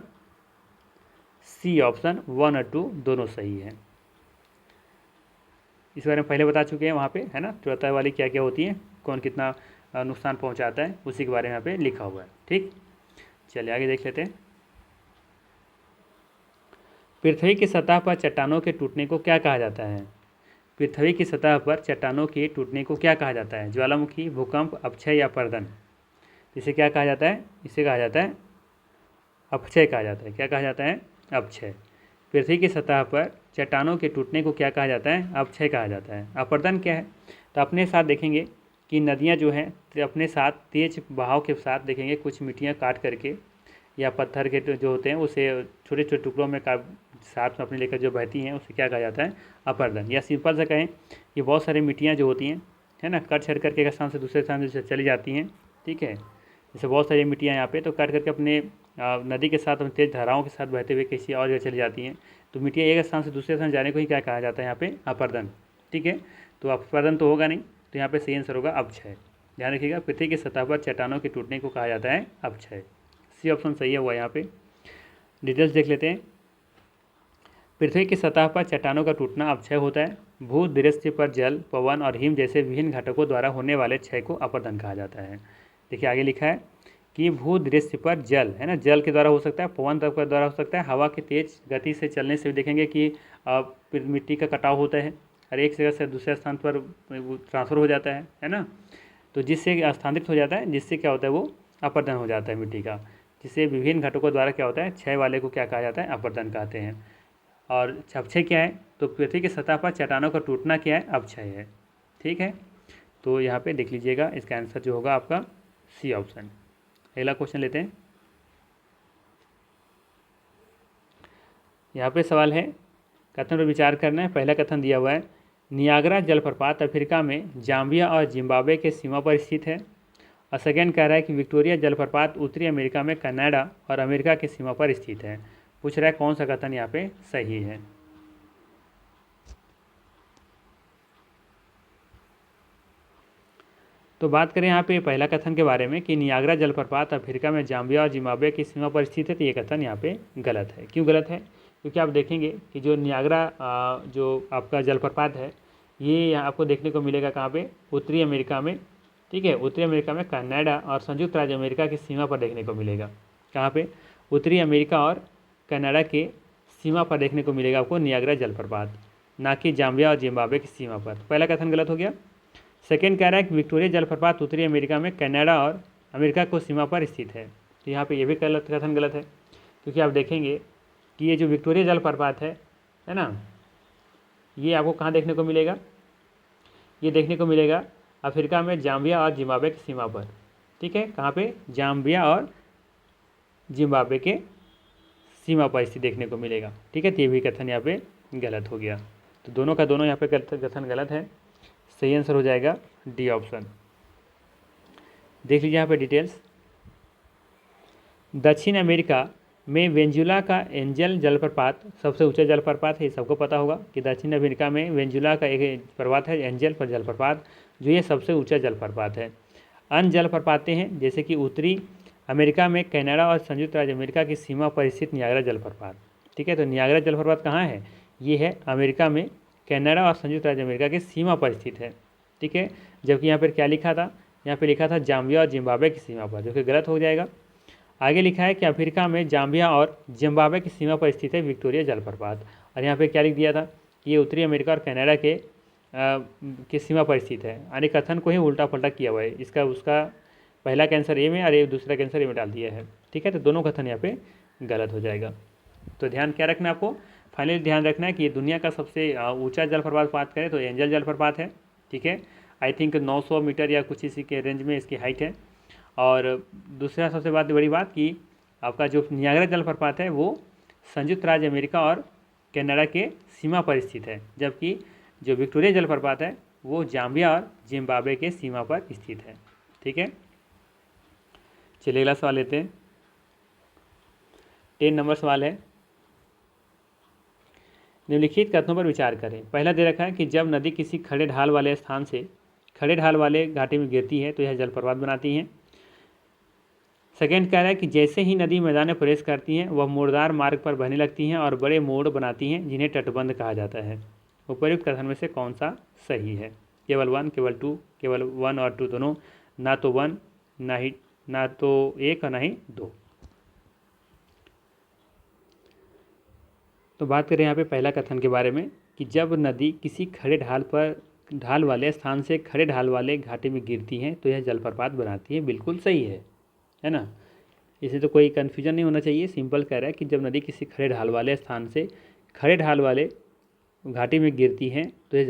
C option. 1 और 2 दोनों सही है। इस बारे में पहले बता चुके हैं वहाँ पे, है ना, तीव्रता वाली क्या क्या होती है, कौन कितना नुकसान पहुँचाता है, उसी के बारे में यहाँ पे लिखा हुआ है। ठीक, चलिए आगे देख लेते हैं। पृथ्वी की सतह पर चट्टानों के टूटने को क्या कहा जाता है? पृथ्वी की सतह पर चट्टानों के टूटने को क्या कहा जाता है? ज्वालामुखी, भूकंप, अपक्षय या अपरदन? इसे क्या कहा जाता है? इसे कहा जाता है अपक्षय कहा जाता है। क्या कहा जाता है? अपक्षय। पृथ्वी की सतह पर चट्टानों के टूटने को क्या कहा जाता है? अपक्षय कहा जाता है। अपरदन क्या है? तो अपने साथ देखेंगे कि नदियाँ जो हैं अपने साथ तेज बहाव के साथ देखेंगे कुछ मिट्टियाँ काट करके या पत्थर के जो होते हैं उसे छोटे छोटे टुकड़ों में साथ में अपने लेकर जो बहती हैं उसे क्या कहा जाता है? अपरदन। या सिंपल से कहें कि बहुत सारी मिट्टियाँ जो होती हैं, है ना, कट छड़ करके एक स्थान से दूसरे स्थान से चली जाती हैं। ठीक है, जैसे बहुत सारी मिट्टियाँ यहाँ पे तो काट करके अपने नदी के साथ तेज धाराओं के साथ बहते हुए किसी और जगह चली जाती हैं। तो मिट्टियाँ एक स्थान से दूसरे स्थान जाने को ही क्या कहा जाता है? यहाँ पे अपरदन। ठीक है, तो अपरदन तो होगा नहीं, तो यहाँ पे सही आंसर होगा अपक्षय। ध्यान रखिएगा, पृथ्वी की सतह पर चट्टानों के टूटने को कहा जाता है अपक्षय। सी ऑप्शन सही है हुआ यहाँ पे। डिटेल्स देख लेते हैं। पृथ्वी की सतह पर चट्टानों का टूटना अपक्षय होता है। भू दृश्य पर जल, पवन और हिम जैसे विभिन्न घटकों द्वारा होने वाले क्षय को अपरदन कहा जाता है। देखिए आगे लिखा है कि भू दृश्य पर जल, है ना, जल के द्वारा हो सकता है, पवन तत्व के द्वारा हो सकता है, हवा की तेज गति से चलने से भी देखेंगे कि मिट्टी का कटाव होता है, हर एक जगह से दूसरे स्थान पर ट्रांसफ़र हो जाता है ना, तो जिससे स्थानांतरित हो जाता है, जिससे क्या होता है वो अपरदन हो जाता है मिट्टी का, जिससे विभिन्न घटकों द्वारा क्या होता है क्षय वाले को क्या कहा जाता है? अपरदन कहते हैं। और अपक्षय क्या है? तो पृथ्वी की सतह पर चट्टानों का टूटना क्या है? अपक्षय है। ठीक है, तो यहाँ पे देख लीजिएगा, इसका आंसर जो होगा आपका सी ऑप्शन। अगला क्वेश्चन लेते हैं। यहाँ पे सवाल है, कथन पर विचार करना है। पहला कथन दिया हुआ है, नियाग्रा जलप्रपात अफ्रीका में जाम्बिया और जिम्बाब्वे के सीमा पर स्थित है। और सेकेंड कह रहा है कि विक्टोरिया जलप्रपात उत्तरी अमेरिका में कनाडा और अमेरिका की सीमा पर स्थित है। पूछ रहा है कौन सा कथन यहाँ पे सही है। तो बात करें यहाँ पे पहला कथन के बारे में कि नियाग्रा जलप्रपात अफ्रीका में जाम्बिया और जिम्बाब्वे की सीमा पर स्थित है, तो ये कथन यहाँ पे गलत है। क्यों गलत है? क्योंकि आप देखेंगे कि जो नियाग्रा जो आपका जलप्रपात है ये आपको देखने को मिलेगा कहाँ पे? उत्तरी अमेरिका में। ठीक है, उत्तरी अमेरिका में कनाडा और संयुक्त राज्य अमेरिका की सीमा पर देखने को मिलेगा। कहाँ पे? उत्तरी अमेरिका और कनाडा के सीमा पर देखने को मिलेगा आपको नियाग्रा जलप्रपात, ना कि जाम्बिया और जिम्बाब्वे की सीमा पर। पहला कथन गलत हो गया। सेकेंड कह रहा है कि विक्टोरिया जलप्रपात उत्तरी अमेरिका में कनाडा और अमेरिका को सीमा पर स्थित है, तो यहाँ पे ये भी गलत कथन गलत है। क्योंकि आप देखेंगे कि ये जो विक्टोरिया जलप्रपात है ना, ये आपको कहाँ देखने को मिलेगा? ये देखने को मिलेगा अफ्रीका में जाम्बिया और जिम्बाब्वे की सीमा पर। ठीक है, कहाँ पे? जाम्बिया और जिम्बाब्वे के सीमा पर स्थित देखने को मिलेगा। ठीक है, तो ये भी कथन यहाँ पे गलत हो गया। तो दोनों का दोनों यहाँ पे कथन गलत है। सही आंसर हो जाएगा डी ऑप्शन। देख लीजिए यहाँ पे डिटेल्स। दक्षिण अमेरिका में वेंजुला का एंजल जलप्रपात सबसे ऊंचा जलप्रपात है, सबको पता होगा कि दक्षिण अमेरिका में वेंजुला का एक प्रपात है, एंजल पर जलप्रपात, जो ये सबसे ऊंचा जलप्रपात है। अन्य जलप्रपातें हैं जैसे कि उत्तरी अमेरिका में कनाडा और संयुक्त राज्य अमेरिका की सीमा पर स्थित नियाग्रा जलप्रपात। ठीक है, तो नियाग्रा जलप्रपात कहाँ है? ये है अमेरिका में, कनाडा और संयुक्त राज्य अमेरिका की सीमा पर स्थित है। ठीक है, जबकि यहाँ पर क्या लिखा था? यहाँ पे लिखा था जाम्बिया और जिम्बाब्वे की सीमा पर, जो कि गलत हो जाएगा। आगे लिखा है कि अफ्रीका में जाम्बिया और जिम्बाब्वे की सीमा पर स्थित है विक्टोरिया जलप्रपात, और यहाँ पे क्या लिख दिया था कि ये उत्तरी अमेरिका और कनाडा के सीमा पर स्थित है। यानी कथन को ही उल्टा पलटा किया हुआ है। इसका उसका पहला कैंसर ए में और ये दूसरा कैंसर ए में डाल दिया है। ठीक है, तो दोनों कथन यहाँ पे गलत हो जाएगा। तो ध्यान क्या रखना है आपको? फाइनली ध्यान रखना है कि दुनिया का सबसे ऊंचा जलप्रपात बात करें तो एंजल जलप्रपात है। ठीक है, आई थिंक 900 मीटर या कुछ इसी के रेंज में इसकी हाइट है। और दूसरा सबसे बड़ी बात कि आपका जो नियाग्रा जलप्रपात है वो संयुक्त राज्य अमेरिका और कनाडा के सीमा पर स्थित है, जबकि जो विक्टोरिया जलप्रपात है वो जाम्बिया और जिम्बाब्वे के सीमा पर स्थित है। ठीक है, चलिए अगला सवाल लेते हैं। 10 नंबर सवाल है, निम्नलिखित कथनों पर विचार करें। पहला दे रखा है कि जब नदी किसी खड़े ढाल वाले स्थान से खड़े ढाल वाले घाटी में गिरती है तो यह जलप्रपात बनाती है। सेकेंड कह रहा है कि जैसे ही नदी मैदान में प्रवेश करती हैं वह मोड़दार मार्ग पर बहने लगती हैं और बड़े मोड़ बनाती हैं जिन्हें तटबंध कहा जाता है। उपर्युक्त कथन में से कौन सा सही है? केवल 1, केवल 2, केवल 1 और 2 दोनों, ना तो 1 ना तो 1 और ना ही 2। तो बात करें यहाँ पे पहला कथन के बारे में कि जब नदी किसी खड़े ढाल वाले स्थान से खड़े ढाल वाले घाटी में गिरती हैं तो यह जलप्रपात बनाती है। बिल्कुल सही है ना। इसे तो कोई कन्फ्यूजन नहीं होना चाहिए। सिंपल कह रहा है कि जब नदी किसी खड़े ढाल वाले स्थान से खड़े ढाल वाले घाटी में गिरती हैं तो यह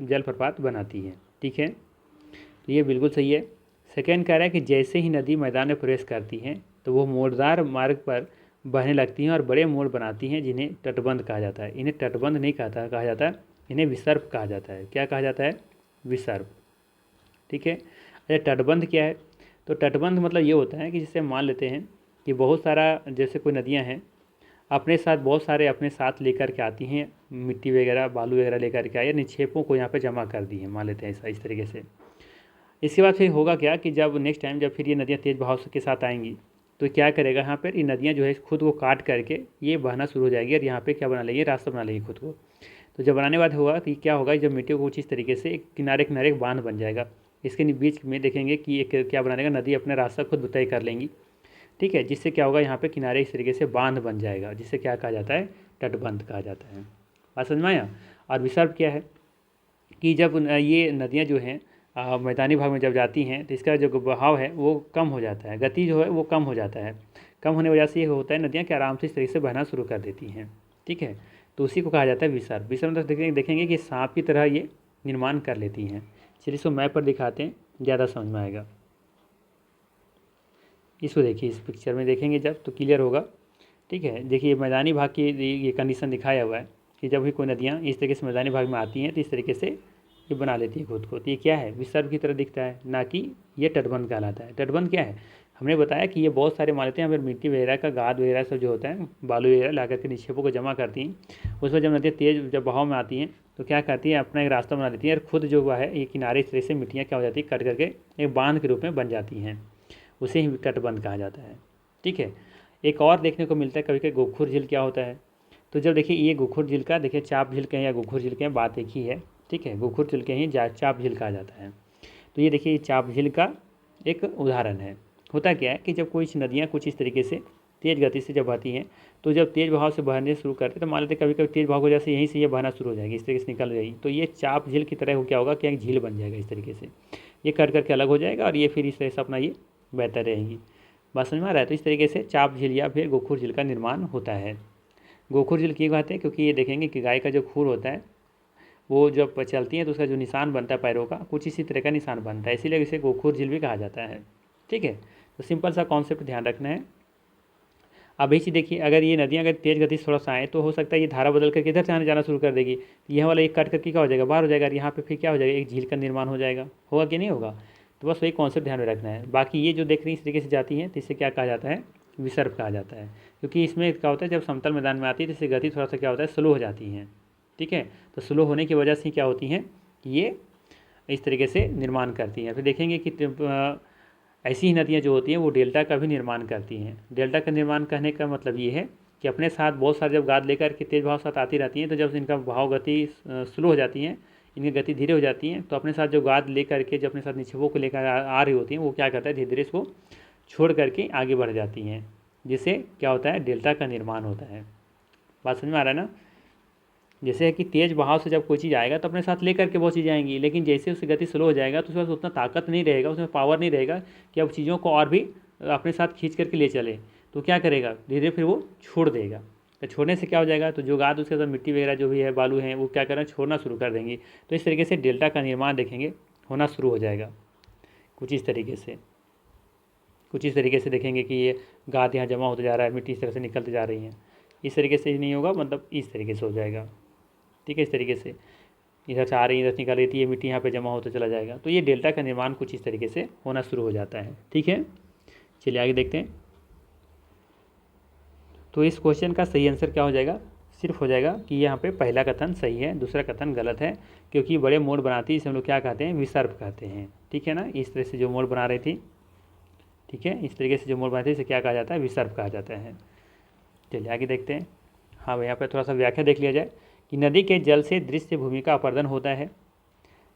जलप्रपात बनाती है। ठीक है, तो ये बिल्कुल सही है। सेकेंड कह रहा है कि जैसे ही नदी मैदान में प्रवेश करती हैं तो वो मोड़दार मार्ग पर बहने लगती हैं और बड़े मोड़ बनाती हैं जिन्हें तटबंध कहा जाता है। इन्हें तटबंध नहीं कहा जाता है, इन्हें विसर्प कहा जाता है। क्या कहा जाता है? विसर्प। ठीक है, अच्छा तटबंध क्या है? तो तटबंध मतलब ये होता है कि जिससे मान लेते हैं कि बहुत सारा, जैसे कोई नदियाँ हैं अपने साथ बहुत सारे अपने साथ लेकर के आती हैं, मिट्टी वगैरह बालू वगैरह लेकर के आए, निक्षेपों को यहाँ पे जमा कर दी है, मान लेते हैं ऐसा इस तरीके से। इसके बाद फिर होगा क्या कि जब नेक्स्ट टाइम जब फिर ये नदियाँ तेज़ बहाव के साथ आएंगी तो क्या करेगा, यहाँ पर ये नदियाँ जो है खुद को काट करके ये बहना शुरू हो जाएगी और यहाँ पे क्या बना लेंगे, रास्ता बना लेंगी खुद को। तो जब बनाने बाद होगा तो क्या होगा, जब मिट्टी को कुछ इस तरीके से एक किनारे बांध बन जाएगा। इसके बीच में देखेंगे कि एक क्या बना लेगा, नदी अपना रास्ता खुद तय कर लेंगी। ठीक है, जिससे क्या होगा, यहाँ पे किनारे इस तरीके से बांध बन जाएगा, जिससे क्या कहा जाता है, तटबंध कहा जाता है। बात समझ में आया। और विसर्प क्या है कि जब ये नदियाँ जो हैं मैदानी भाग में जब जाती हैं तो इसका जो बहाव है वो कम हो जाता है, गति जो है वो कम हो जाता है। कम होने की वजह से ये होता है नदियाँ क्या आराम से इस तरीके से बहना शुरू कर देती हैं। ठीक है, तो उसी को कहा जाता है विसर्प। विसर्प मतलब देखेंगे कि सांप की तरह ये निर्माण कर लेती हैं। चलिए इसको मैप पर दिखाते हैं, ज़्यादा समझ में आएगा। इसको देखिए, इस पिक्चर में देखेंगे जब तो क्लियर होगा। ठीक है, देखिए मैदानी भाग की ये कंडीशन दिखाया हुआ है कि जब भी कोई नदियाँ इस तरीके से मैदानी भाग में आती हैं तो इस तरीके से ये बना लेती है खुद को। तो ये क्या है, विसर्प की तरह दिखता है, ना कि ये तटबंध कहलाता है। तटबंध क्या है, हमने बताया कि ये बहुत सारे मान लेते हैं अगर मिट्टी वगैरह का गाद वगैरह सब जो होता है, बालू वगैरह ला करके निक्षेपों को जमा करती हैं। उसमें जब नदियाँ तेज़ जब बहाव में आती हैं तो क्या करती है, अपना एक रास्ता बना लेती है और खुद जो हुआ है ये किनारे इस तरह से मिट्टियाँ क्या हो जाती है, कट करके एक बांध के रूप में बन जाती हैं। उसे ही तटबंध कहा जाता है। ठीक है, एक और देखने को मिलता है कभी कभी गोखुर झील। क्या होता है, तो जब देखिए ये गोखुर झील का, देखिए चाप झील कहें या गोखुर झील कहें बात एक ही है। ठीक है, गोखुर झील के ही चाप झील कहा जाता है। तो ये देखिए चाप झील का एक उदाहरण है। होता क्या है कि जब कोई नदियाँ कुछ इस तरीके से तेज़ गति से जब बहती हैं तो जब तेज़ बहाव से बहने शुरू करते हैं तो मान लेते कभी कभी तेज़ बहाव की वजह से यहीं से ये बहना शुरू हो जाएगी, इस तरीके से निकल गई तो ये चाप झील की तरह क्या होगा कि एक झील बन जाएगा। इस तरीके से ये कट करके अलग हो जाएगा और ये फिर इस तरह से अपना ये बहता रहेंगी। बात समझ में आ रहा है। तो इस तरीके से चाप झील या फिर गोखुर झील का निर्माण होता है। गोखुर झील की बात है क्योंकि ये देखेंगे कि गाय का जो खूर होता है वो जब चलती है तो उसका जो निशान बनता है पैरों का कुछ इसी तरह का निशान बनता है, इसीलिए इसे गोखुर झील भी कहा जाता है। ठीक है, तो सिंपल सा कॉन्सेप्ट ध्यान रखना है। अब इसी देखिए, अगर ये नदियाँ अगर तेज़ गति से थोड़ा सा आए तो हो सकता है ये धारा बदल करके इधर से आने जाना शुरू कर देगी, यह वाला एक कट करके क्या हो जाएगा, बाहर हो जाएगा और यहाँ पे फिर क्या हो जाएगा, एक झील का निर्माण हो जाएगा। होगा कि नहीं होगा, तो बस वही कॉन्सेप्ट ध्यान में रखना है। बाकी ये जो देख रही इस तरीके से जाती हैं तो इसे क्या कहा जाता है, विसर्प कहा जाता है। क्योंकि इसमें क्या होता है जब समतल मैदान में आती है तो इससे गति थोड़ा सा क्या होता है, स्लो हो जाती हैं। ठीक है, तो स्लो होने की वजह से क्या होती हैं, ये इस तरीके से निर्माण करती हैं। फिर देखेंगे कि ऐसी ही नदियाँ जो होती हैं वो डेल्टा का भी निर्माण करती हैं। डेल्टा का निर्माण कहने का मतलब ये है कि अपने साथ बहुत सारे जब गाद लेकर के तेज़ बहाव साथ आती रहती हैं तो जब इनका बहाव गति स्लो हो जाती है, इनकी गति धीरे हो जाती है, तो अपने साथ जो गाद लेकर के जो अपने साथ निक्षेपों को लेकर आ रही होती हैं वो क्या करता है, धीरे धीरे इसको छोड़ करके आगे बढ़ जाती हैं, जिससे क्या होता है, डेल्टा का निर्माण होता है। बात समझ में आ रहा है ना। जैसे है कि तेज़ बहाव से जब कोई चीज़ आएगा तो अपने साथ लेकर के बहुत चीज़ आएंगी, लेकिन जैसे उसकी गति स्लो हो जाएगा तो उसके पास उतना ताकत नहीं रहेगा, उसमें पावर नहीं रहेगा कि अब चीज़ों को और भी अपने साथ खींच करके ले चले। तो क्या करेगा, धीरे धीरे फिर वो छोड़ देगा। तो छोड़ने से क्या हो जाएगा, तो जो गाद उसके साथ मिट्टी वगैरह जो भी है बालू है वो क्या करें, छोड़ना शुरू कर देंगे। तो इस तरीके से डेल्टा का निर्माण देखेंगे होना शुरू हो जाएगा। कुछ इस तरीके से देखेंगे कि ये गाद यहाँ जमा होता जा रहा है, मिट्टी इस तरह से निकलती जा रही हैं। इस तरीके से नहीं होगा, मतलब इस तरीके से हो जाएगा। ठीक है, इस तरीके से इधर से आ रही इधर निकल रही थी, ये मिट्टी यहाँ पे जमा होता चला जाएगा। तो ये डेल्टा का निर्माण कुछ इस तरीके से होना शुरू हो जाता है। ठीक है, चलिए आगे देखते हैं। तो इस क्वेश्चन का सही आंसर क्या हो जाएगा, सिर्फ हो जाएगा कि यहाँ पे पहला कथन सही है, दूसरा कथन गलत है, क्योंकि बड़े मोड़ बनाती है इसे हम लोग क्या कहते हैं, विसर्प कहते हैं। ठीक है ना, इस तरह से जो मोड़ बना रही थी, ठीक है, इस तरीके से जो मोड़ बनाती है इसे क्या कहा जाता है, विसर्प कहा जाता है। चलिए आगे देखते हैं। हाँ, यहाँ पर थोड़ा सा व्याख्या देख लिया जाए कि नदी के जल से दृश्य भूमि का अपर्दन होता है।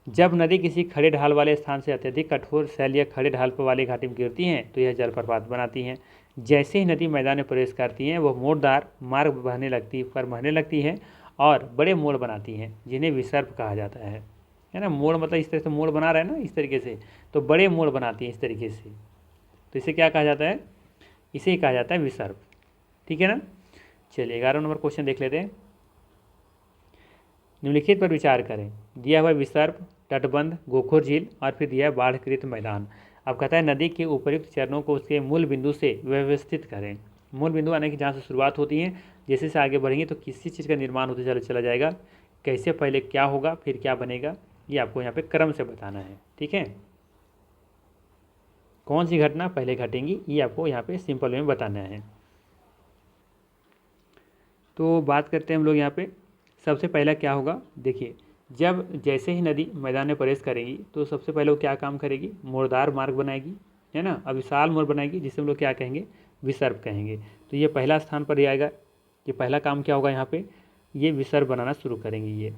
जब नदी किसी खड़े ढाल वाले स्थान से अत्यधिक कठोर शैल या खड़े ढाल पर वाली घाटी में गिरती हैं तो यह जलप्रपात बनाती हैं। जैसे ही नदी मैदान में प्रवेश करती हैं वह मोड़दार मार्ग बहने लगती है और बड़े मोड़ बनाती हैं जिन्हें विसर्प कहा जाता है ना। मोड़ मतलब इस तरह से मोड़ बना रहा है ना, इस तरीके से, तो बड़े मोड़ बनाती हैं इस तरीके से, तो इसे क्या कहा जाता है, इसे ही कहा जाता है विसर्प। ठीक है ना। चलिए 11 नंबर क्वेश्चन देख लेते हैं। निम्नलिखित पर विचार करें। दिया हुआ विसर्प, तटबंध, गोखोर झील और फिर दिया है बाढ़कृत मैदान। अब कहता है नदी के उपयुक्त चरणों को उसके मूल बिंदु से व्यवस्थित करें। मूल बिंदु आने की जहाँ से शुरुआत होती है, जैसे से आगे बढ़ेंगे तो किसी चीज़ का निर्माण होते चला जाएगा, कैसे पहले क्या होगा फिर क्या बनेगा, ये आपको यहाँ पे क्रम से बताना है। ठीक है, कौन सी घटना पहले घटेंगी ये आपको यहाँ पे सिंपल में बताना है। तो बात करते हैं हम लोग यहाँ पे, सबसे पहला क्या होगा, देखिए जब जैसे ही नदी मैदान में प्रवेश करेगी तो सबसे पहले वो क्या काम करेगी, मोड़दार मार्ग बनाएगी, है ना, अब विशाल मोड़ बनाएगी जिसे हम लोग क्या कहेंगे, विसर्प कहेंगे। तो ये पहला स्थान पर ही आएगा, ये पहला काम क्या होगा यहाँ पे, ये विसर्प बनाना शुरू करेंगी ये।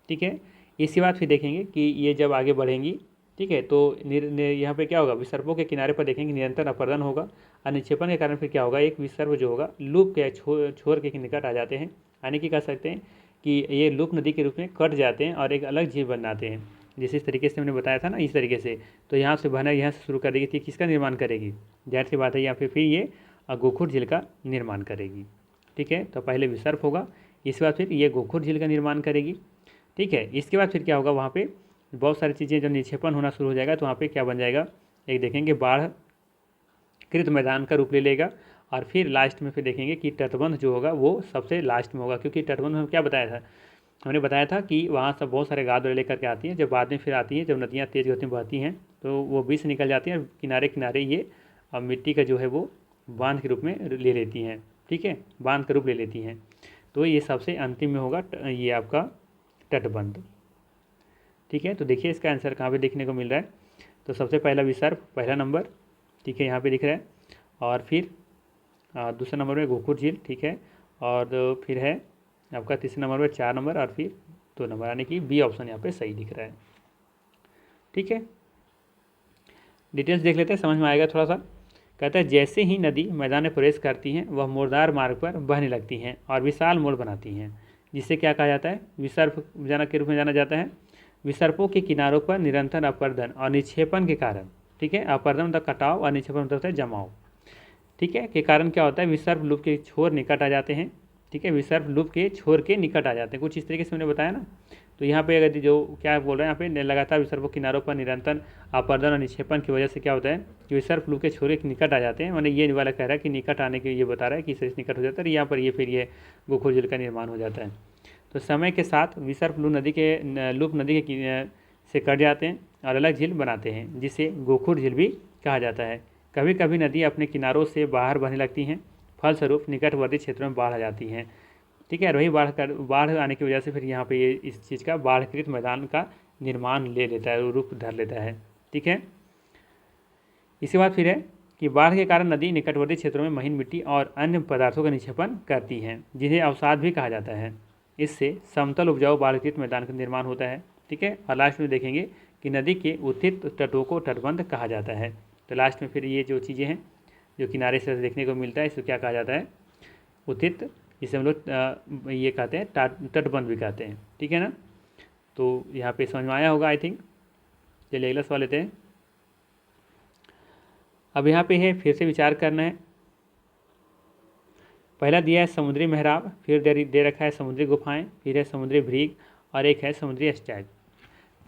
ठीक है, इसके बाद फिर देखेंगे कि ये जब आगे बढ़ेंगी, ठीक है, तो यहाँ पे क्या होगा, विसर्पों के किनारे पर देखेंगे निरंतर अपरदन होगा और निक्षेपण के कारण फिर क्या होगा, एक विसर्प जो होगा लूप के छोर के निकट आ जाते हैं, यानी कि कह सकते हैं कि ये लूप नदी के रूप में कट जाते हैं और एक अलग झील बन जाते हैं। जिस इस तरीके से हमने बताया था ना, इस तरीके से, तो यहाँ से बहना यहाँ से शुरू कर देगी थी, किसका निर्माण करेगी, जाहिर सी बात है यहाँ पे फिर ये गोखुर झील का निर्माण करेगी। ठीक है, तो पहले विसर्प होगा, इसके बाद फिर ये गोखुर झील का निर्माण करेगी। ठीक है, इसके बाद फिर क्या होगा, वहाँ पे बहुत सारी चीज़ें जब निक्षेपण होना शुरू हो जाएगा तो वहाँ पे क्या बन जाएगा, एक देखेंगे बाढ़कृत मैदान का रूप ले लेगा और फिर लास्ट में फिर देखेंगे कि तटबंध जो होगा वो सबसे लास्ट में होगा, क्योंकि तटबंध में क्या बताया था, हमने बताया था कि वहाँ सब बहुत सारे गाद लेकर के आती हैं, जब बाद में फिर आती हैं, जब नदियाँ तेज़ गति में बहती हैं तो वो बीच से निकल जाती हैं, किनारे किनारे ये मिट्टी का जो है वो बांध के रूप में ले लेती हैं। ठीक है, बांध का रूप ले लेती हैं, तो ये सबसे अंतिम में होगा ये आपका तटबंध। ठीक है, तो देखिए इसका आंसर कहाँ पे देखने को मिल रहा है, तो सबसे पहला विसर्प पहला नंबर, ठीक है, यहाँ पे दिख रहा है, और फिर दूसरे नंबर में गोखुर झील, ठीक है, और फिर है आपका तीसरे नंबर में 4 नंबर और फिर 2 नंबर, यानी कि बी ऑप्शन यहाँ पे सही दिख रहा है। ठीक है, डिटेल्स देख लेते हैं, समझ में आएगा थोड़ा सा। कहता है जैसे ही नदी मैदान में प्रवेश करती हैं वह मोड़दार मार्ग पर बहने लगती हैं और विशाल मोड़ बनाती हैं, जिससे क्या कहा जाता है, विसर्प के रूप में जाना जाता है। विसर्पों के किनारों पर निरंतर अपर्दन और निक्षेपण के कारण, ठीक है, अपर्दन मतलब कटाव और निक्षेपण मतलब होता है जमाव, ठीक है, के कारण क्या होता है, विसर्प लूप के छोर निकट आ जाते हैं। ठीक है, विसर्प लूप के छोर के निकट आ जाते हैं, कुछ इस तरीके से मैंने बताया ना। तो यहाँ पे अगर जो क्या बोल रहे हैं, यहाँ पे लगातार विसर्पों किनारों पर निरंतर अपर्दन और निक्षेपण की वजह से क्या होता है कि विसर्प लूप के छोर के निकट आ जाते हैं, मैंने ये वाला कह रहा है कि निकट आने के ये बता रहा है कि इससे निकट हो जाता है, यहाँ पर ये फिर ये गोखुर झील का निर्माण हो जाता है। तो समय के साथ विसर्प लूप नदी के से कट जाते हैं और अलग झील बनाते हैं, जिसे गोखुर झील भी कहा जाता है। कभी कभी नदी अपने किनारों से बाहर बहने लगती हैं, फलस्वरूप निकटवर्ती क्षेत्रों में बाढ़ आ जाती हैं। ठीक है, वही बाढ़ आने की वजह से फिर यहाँ पे ये इस चीज़ का बाढ़कृत मैदान का निर्माण ले लेता है, रूप धर लेता है। ठीक है, इसके बाद फिर है कि बाढ़ के कारण नदी निकटवर्ती क्षेत्रों में महीन मिट्टी और अन्य पदार्थों का निक्षेपण करती हैं, जिन्हें अवसाद भी कहा जाता है। इससे समतल उपजाऊ बाढ़कृत मैदान का निर्माण होता है। ठीक है, और लास्ट में देखेंगे कि नदी के उत्थित तटों को तटबंध कहा जाता है। तो लास्ट में फिर ये जो चीज़ें हैं जो किनारे से देखने को मिलता है, इसको क्या कहा जाता है, उत्थित, जिसे हम लोग ये कहते हैं तटबंध भी कहते हैं। ठीक है ना, तो यहाँ पे समझ में आया होगा आई थिंक। चलिए अगला सवाल लेते हैं। अब यहाँ पे है फिर से विचार करना है। पहला दिया है समुद्री मेहराब, फिर दे रखा है समुद्री गुफाएं, फिर है समुद्री भ्रीग और एक है समुद्री स्टैग।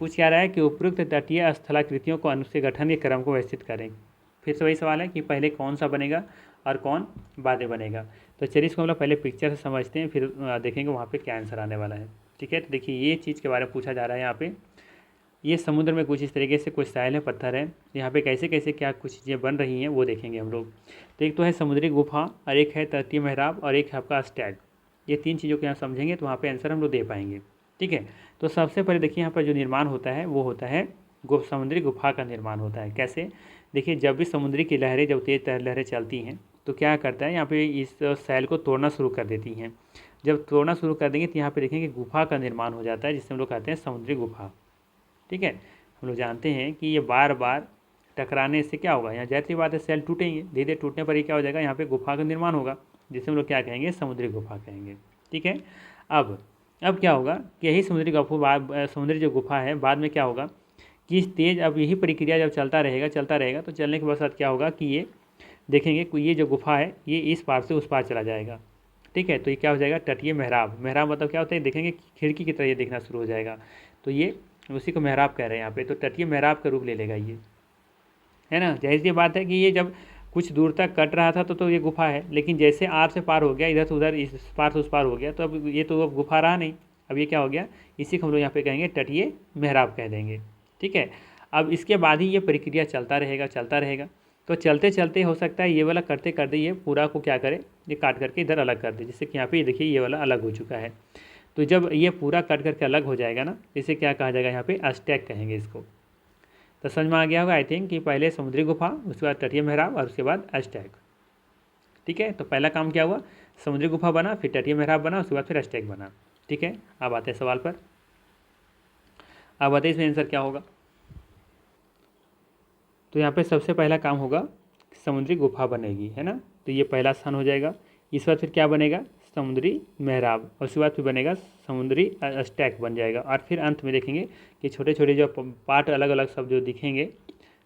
पूछ क्या रहा है कि उपयुक्त तटीय स्थलाकृतियों को अनुष्ठेय गठन के क्रम को व्यवस्थित करें। फिर से वही सवाल है कि पहले कौन सा बनेगा और कौन बाद में बनेगा। तो चलिए इसको हम लोग पहले पिक्चर से समझते हैं, फिर देखेंगे वहाँ पे क्या आंसर आने वाला है। ठीक है। तो देखिए ये चीज़ के बारे में पूछा जा रहा है यहाँ पे। ये समुद्र में कुछ इस तरीके से कुछ साइल है, पत्थर है, यहाँ पे कैसे कैसे क्या कुछ चीज़ें बन रही हैं वो देखेंगे हम लोग। तो एक तो है समुद्री गुफा, और एक है तटीय मेहराब, और एक है आपका स्टैग। ये तीन चीज़ों को यहाँ समझेंगे तो वहाँ पे आंसर हम लोग दे पाएंगे। ठीक है। तो सबसे पहले देखिए यहाँ पर जो निर्माण होता है वो होता है समुद्री गुफा का निर्माण होता है। कैसे? देखिए जब भी समुद्री की लहरें, जब तेज़ लहरें चलती हैं तो क्या करता है, यहाँ पे इस सैल को तोड़ना शुरू कर देती हैं। जब तोड़ना शुरू कर देंगे तो यहाँ पे देखेंगे गुफा का निर्माण हो जाता है, जिसे हम लोग कहते हैं समुद्री गुफा। ठीक है। हम लोग जानते हैं कि ये बार बार टकराने से क्या होगा, यहाँ जाहिर बात है सेल टूटेंगे, धीरे धीरे टूटने पर ही क्या हो जाएगा, यहाँ पे गुफा का निर्माण होगा, जिसे हम लोग क्या कहेंगे, समुद्री गुफा कहेंगे। ठीक है। अब क्या होगा कि यही समुद्री गुफा, समुद्री जो गुफा है, बाद में क्या होगा कि तेज, अब यही प्रक्रिया जब चलता रहेगा तो चलने के बाद क्या होगा कि ये देखेंगे कि ये जो गुफा है ये इस पार से उस पार चला जाएगा। ठीक है। तो ये क्या हो जाएगा, तटीय मेहराब। मेहराब मतलब क्या होता है, देखेंगे खिड़की की तरह ये दिखना शुरू हो जाएगा, तो ये उसी को मेहराब कह रहे हैं यहाँ पे। तो तटीय मेहराब का रूप ले लेगा ये, है ना। जाहिर सी बात है कि ये जब कुछ दूर तक कट रहा था तो ये गुफा है, लेकिन जैसे आर से पार हो गया, इधर से उधर, इस पार से उस पार हो गया, तो अब ये तो अब गुफा रहा नहीं, अब ये क्या हो गया, इसी को हम लोग यहाँ पे कहेंगे तटीय मेहराब कह देंगे। ठीक है। अब इसके बाद ही ये प्रक्रिया चलता रहेगा। तो चलते चलते हो सकता है ये वाला करते करते ये पूरा को क्या करे, ये काट करके इधर अलग कर दे, जिससे कि यहाँ पे देखिए ये वाला अलग हो चुका है। तो जब ये पूरा कट करके अलग हो जाएगा ना, इसे क्या कहा जाएगा, यहाँ पे अस्टैक कहेंगे इसको। तो समझ में आ गया होगा आई थिंक कि पहले समुद्री गुफा, उसके बाद तटीय मेहराब, और उसके बाद अस्टैक। ठीक है। तो पहला काम क्या हुआ, समुद्री गुफा बना, फिर तटीय मेहराब बना, उसके बाद फिर अस्टैक बना। ठीक है। अब आते हैं सवाल पर। अब बताइए इसमें आंसर क्या होगा। तो यहाँ पे सबसे पहला काम होगा समुद्री गुफा बनेगी, है ना। तो ये पहला स्थान हो जाएगा। इस बार फिर क्या बनेगा, समुद्री मेहराब, और उसके बाद फिर बनेगा समुद्री अस्टैक बन जाएगा। और फिर अंत में देखेंगे कि छोटे छोटे जो पार्ट अलग अलग सब जो दिखेंगे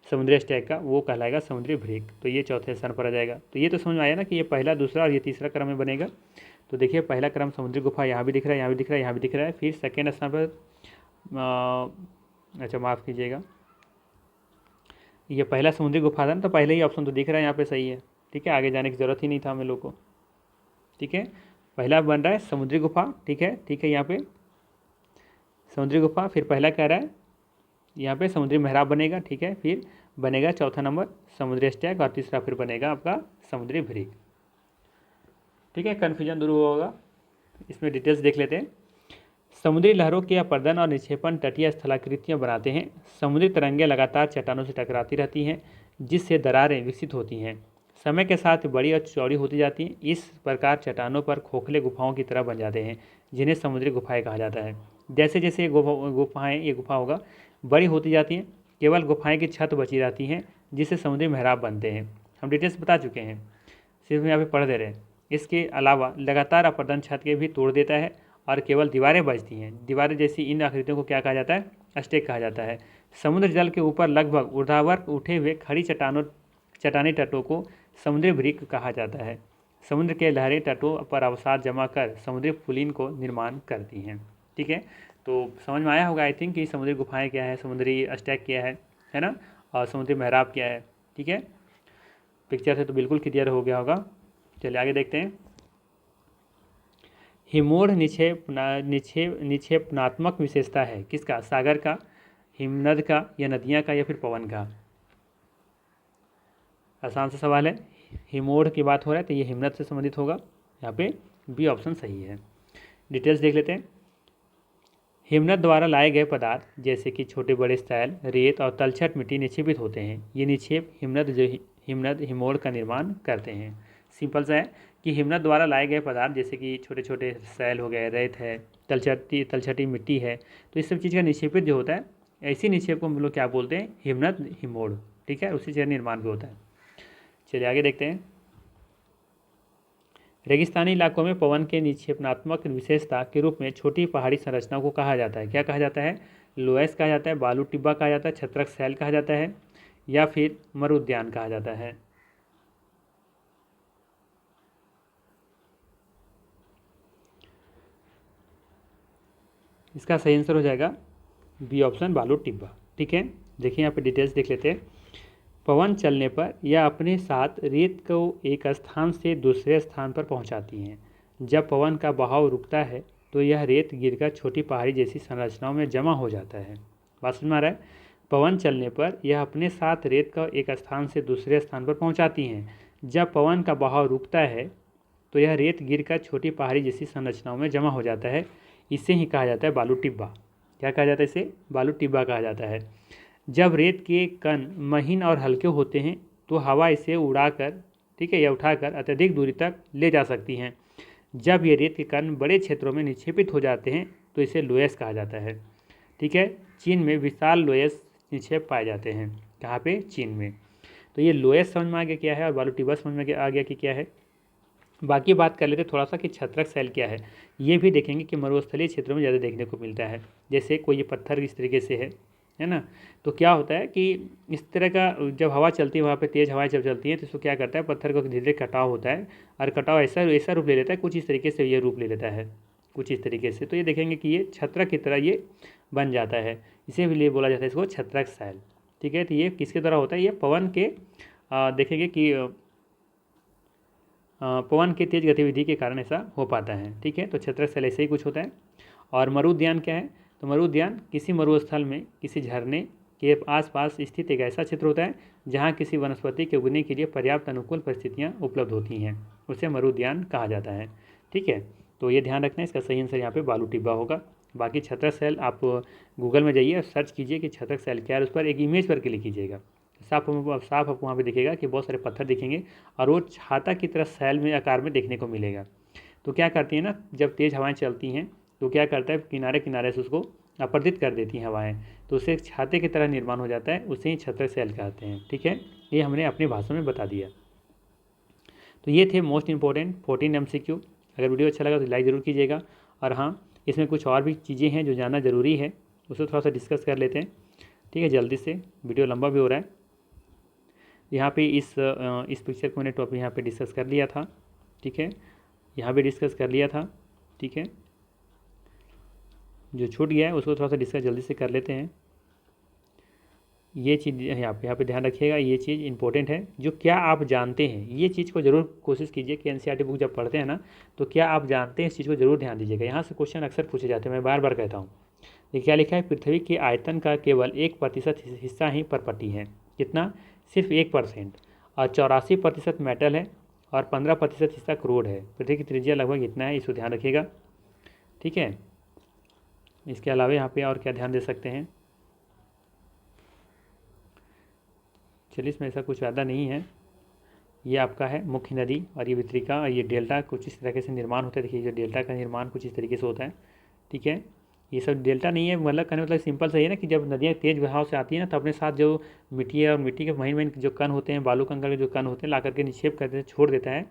समुद्री अस्टैक का, वो कहलाएगा समुद्री भ्रिक। तो ये चौथे स्थान पर आ जाएगा। तो ये तो समझ में आया ना कि ये पहला, दूसरा और ये तीसरा क्रम में बनेगा। तो देखिए पहला क्रम समुद्री गुफा यहाँ भी दिख रहा है, यहाँ भी दिख रहा है, यहाँ भी दिख रहा है। फिर सेकेंड स्थान पर अच्छा माफ़ कीजिएगा, ये पहला समुद्री गुफा था ना, तो पहले ही ऑप्शन तो दिख रहा है यहाँ पे, सही है। ठीक है। आगे जाने की ज़रूरत ही नहीं था हमें लोग को। ठीक है। पहला बन रहा है समुद्री गुफा। ठीक है। यहाँ पे समुद्री गुफा, फिर पहला कह रहा है यहाँ पे समुद्री मेहराब बनेगा। ठीक है। फिर बनेगा चौथा नंबर समुद्री अस्टैक, और तीसरा फिर बनेगा आपका समुद्री भ्रिक। ठीक है। कन्फ्यूजन दूर होगा। इसमें डिटेल्स देख लेते हैं। समुद्री लहरों के अपर्दन और निक्षेपण तटीय स्थलाकृतियाँ बनाते हैं। समुद्री तरंगें लगातार चट्टानों से टकराती रहती हैं, जिससे दरारें विकसित होती हैं। समय के साथ बड़ी और चौड़ी होती जाती हैं। इस प्रकार चट्टानों पर खोखले गुफाओं की तरह बन जाते हैं, जिन्हें समुद्री गुफाएं कहा जाता है। जैसे जैसे ये गुफा होगा बड़ी होती जाती हैं, केवल गुफाएं की छत बची रहती हैं, जिससे समुद्री मेहराब बनते हैं। हम डिटेल्स बता चुके हैं, सिर्फ यहाँ पे पढ़ दे रहे हैं। इसके अलावा लगातार अपर्दन छत के भी तोड़ देता है और केवल दीवारें बचती हैं। दीवारें जैसी इन आकृतियों को क्या कहा जाता है, अस्टेक कहा जाता है। समुद्र जल के ऊपर लगभग ऊर्ध्वाधर उठे हुए खड़ी चट्टानी तटों को समुद्री भ्रिक कहा जाता है। समुद्र के लहरें तटों पर अवसाद जमा कर समुद्री पुलिन को निर्माण करती हैं। ठीक है। तो समझ में आया होगा आई थिंक कि समुद्री गुफाएं क्या है, समुद्री अस्टैक क्या है ना, और समुद्री मेहराब क्या है। ठीक है। पिक्चर से तो बिल्कुल क्लियर हो गया होगा। चलिए आगे देखते हैं। हिमोड़ निक्षेपणात्मक विशेषता है किसका, सागर का, हिमनद का, या नदियाँ का, या फिर पवन का। आसान सा सवाल है। हिमोड़ की बात हो रहा है तो ये हिमनद से संबंधित होगा। यहाँ पे बी ऑप्शन सही है। डिटेल्स देख लेते हैं। हिमनद द्वारा लाए गए पदार्थ जैसे कि छोटे बड़े सैल, रेत और तलछट मिट्टी निक्षेपित होते हैं। ये निक्षेप हिमनद हिमोड़ का निर्माण करते हैं। सिंपल सा है कि हिमनद द्वारा लाए गए पदार्थ जैसे कि छोटे छोटे सैल हो गए, रेत है, तलछटी मिट्टी है, तो इस सब चीज़ का निक्षेपित जो होता है, ऐसी निक्षेप को हम लोग क्या बोलते हैं, हिमनद हिमोड़। ठीक है। उसी चीज़ निर्माण भी होता है। चलिए आगे देखते हैं। रेगिस्तानी इलाकों में पवन के निक्षेपणात्मक विशेषता के रूप में छोटी पहाड़ी संरचनाओं को कहा जाता है। क्या कहा जाता है, लोएस कहा जाता है, बालू टिब्बा कहा जाता है, छत्रक सैल कहा जाता है, या फिर मरुद्यान कहा जाता है। इसका सही आंसर हो जाएगा बी ऑप्शन, बालू टिब्बा। ठीक है। देखिए यहाँ पे डिटेल्स देख लेते हैं। पवन चलने पर यह अपने साथ रेत को एक स्थान से दूसरे स्थान पर पहुंचाती हैं। जब पवन का बहाव रुकता है तो यह रेत गिरकर छोटी पहाड़ी जैसी संरचनाओं में जमा हो जाता है। बात समझ में आ रहा है? पवन चलने पर यह अपने साथ रेत का एक स्थान से दूसरे स्थान पर पहुंचाती हैं। जब पवन का बहाव रुकता है तो यह रेत गिरकर छोटी पहाड़ी जैसी संरचनाओं में जमा हो जाता है। इसे ही कहा जाता है बालू टिब्बा। क्या कहा जाता है? इसे बालू टिब्बा कहा जाता है। जब रेत के कण महीन और हल्के होते हैं तो हवा इसे उड़ाकर, ठीक है, या उठाकर अत्यधिक दूरी तक ले जा सकती हैं। जब ये रेत के कण बड़े क्षेत्रों में निक्षेपित हो जाते हैं तो इसे लोयस कहा जाता है। ठीक है, चीन में विशाल लोयस निक्षेप पाए जाते हैं। कहाँ पे? चीन में। तो ये लोयस समझ में आ गया क्या है और बालू टिब्बा समझ में आ गया कि क्या है। बाकी बात कर लेते थोड़ा सा कि छत्रक शैल क्या है। ये भी देखेंगे कि मरुस्थलीय क्षेत्रों में ज़्यादा देखने को मिलता है। जैसे कोई ये पत्थर इस तरीके से है ना, तो क्या होता है कि इस तरह का जब हवा चलती है, वहाँ पे तेज़ हवाएं जब चलती हैं तो इसको क्या करता है, पत्थर को धीरे धीरे कटाव होता है और कटाव ऐसा रूप ले लेता है, कुछ इस तरीके से ये रूप ले लेता है, कुछ इस तरीके से। तो ये देखेंगे कि ये छत्रक की तरह ये बन जाता है। इसे भी लिए बोला जाता है इसको छत्रक शैल। ठीक है, तो ये किसके द्वारा होता है? ये पवन के देखेंगे कि पवन के तेज गतिविधि के कारण ऐसा हो पाता है। ठीक है, तो छत्रक शैल ऐसे ही कुछ होता है। और मरुद्यान क्या है? तो मरुद्यान किसी मरुस्थल में किसी झरने के आसपास स्थित एक ऐसा क्षेत्र होता है जहाँ किसी वनस्पति के उगने के लिए पर्याप्त अनुकूल परिस्थितियाँ उपलब्ध होती हैं, उसे मरुद्यान कहा जाता है। ठीक है, तो ये ध्यान रखना है, इसका सही आंसर यहाँ पे बालू टिब्बा होगा। बाकी छत्रक शैल आप गूगल में जाइए और सर्च कीजिए कि छत्रक शैल क्या है, उस पर एक इमेज पर क्लिक कीजिएगा। साफ आपको वहाँ पे दिखेगा कि बहुत सारे पत्थर दिखेंगे और वो छाता की तरह शैल में आकार में देखने को मिलेगा। तो क्या करती है ना, जब तेज़ हवाएं चलती हैं तो क्या करता है, किनारे किनारे से उसको अपरदित कर देती हैं हवाएं, तो उससे छाते की तरह निर्माण हो जाता है, उसे ही छत्रक शैल कहते हैं। ठीक है, ये हमने अपनी भाषा में बता दिया। तो ये थे मोस्ट इंपॉर्टेंट 14 MCQ। अगर वीडियो अच्छा लगा तो लाइक ज़रूर कीजिएगा। और हाँ, इसमें कुछ और भी चीज़ें हैं जो जानना ज़रूरी है, उसे थोड़ा सा डिस्कस कर लेते हैं। ठीक है, जल्दी से, वीडियो लंबा भी हो रहा है। यहाँ पे इस पिक्चर को मैंने टॉपिक यहाँ पे डिस्कस कर लिया था। ठीक है, यहाँ पे डिस्कस कर लिया था। ठीक है, जो छूट गया है उसको थोड़ा सा डिस्कस जल्दी से कर लेते हैं। ये चीज़ यहाँ पे ध्यान रखिएगा, ये चीज़ इंपॉर्टेंट है। जो क्या आप जानते हैं, ये चीज़ को ज़रूर कोशिश कीजिए कि NCERT बुक जब पढ़ते हैं ना, तो क्या आप जानते हैं, इस चीज़ को ज़रूर ध्यान दीजिएगा। यहाँ से क्वेश्चन अक्सर पूछे जाते हैं, मैं बार बार कहता हूँ। ये क्या लिखा है? पृथ्वी के आयतन का केवल 1% हिस्सा ही परपटी है। कितना? सिर्फ 1%। और 84% मेटल है और 15% हिस्सा क्रूड है। पृथ्वी की त्रिज्या लगभग इतना है, इसको ध्यान रखिएगा। ठीक है, इसके अलावा यहाँ पे और क्या ध्यान दे सकते हैं? चलिए, इसमें ऐसा कुछ ज़्यादा नहीं है। ये आपका है मुख्य नदी और ये वितरिका और ये डेल्टा कुछ इस तरीके से निर्माण होता है। देखिए, जो डेल्टा का निर्माण कुछ इस तरीके से होता है। ठीक है, ये सब डेल्टा नहीं है, मतलब कहने मतलब सिंपल सही है ना कि जब नदियाँ तेज़ बहाव से आती है ना, तो अपने साथ जो मिट्टी है और मिट्टी के महीन महीन जो कण होते हैं, बालू कंकड़ के जो कण होते हैं, ला करके निक्षेप कर देते, छोड़ देता है।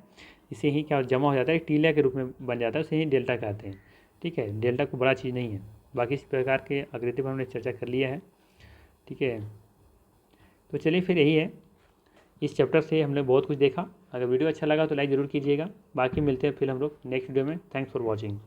इसे ही क्या जमा हो जाता है, टीला के रूप में बन जाता है, उसे ही डेल्टा कहते हैं। ठीक है, डेल्टा को बड़ा चीज़ नहीं है। बाकी इस प्रकार के आकृति पर हमने चर्चा कर लिया है। ठीक है, तो चलिए फिर यही है, इस चैप्टर से हमने बहुत कुछ देखा। अगर वीडियो अच्छा लगा तो लाइक ज़रूर कीजिएगा। बाकी मिलते हैं फिर हम लोग नेक्स्ट वीडियो में। Thanks for watching.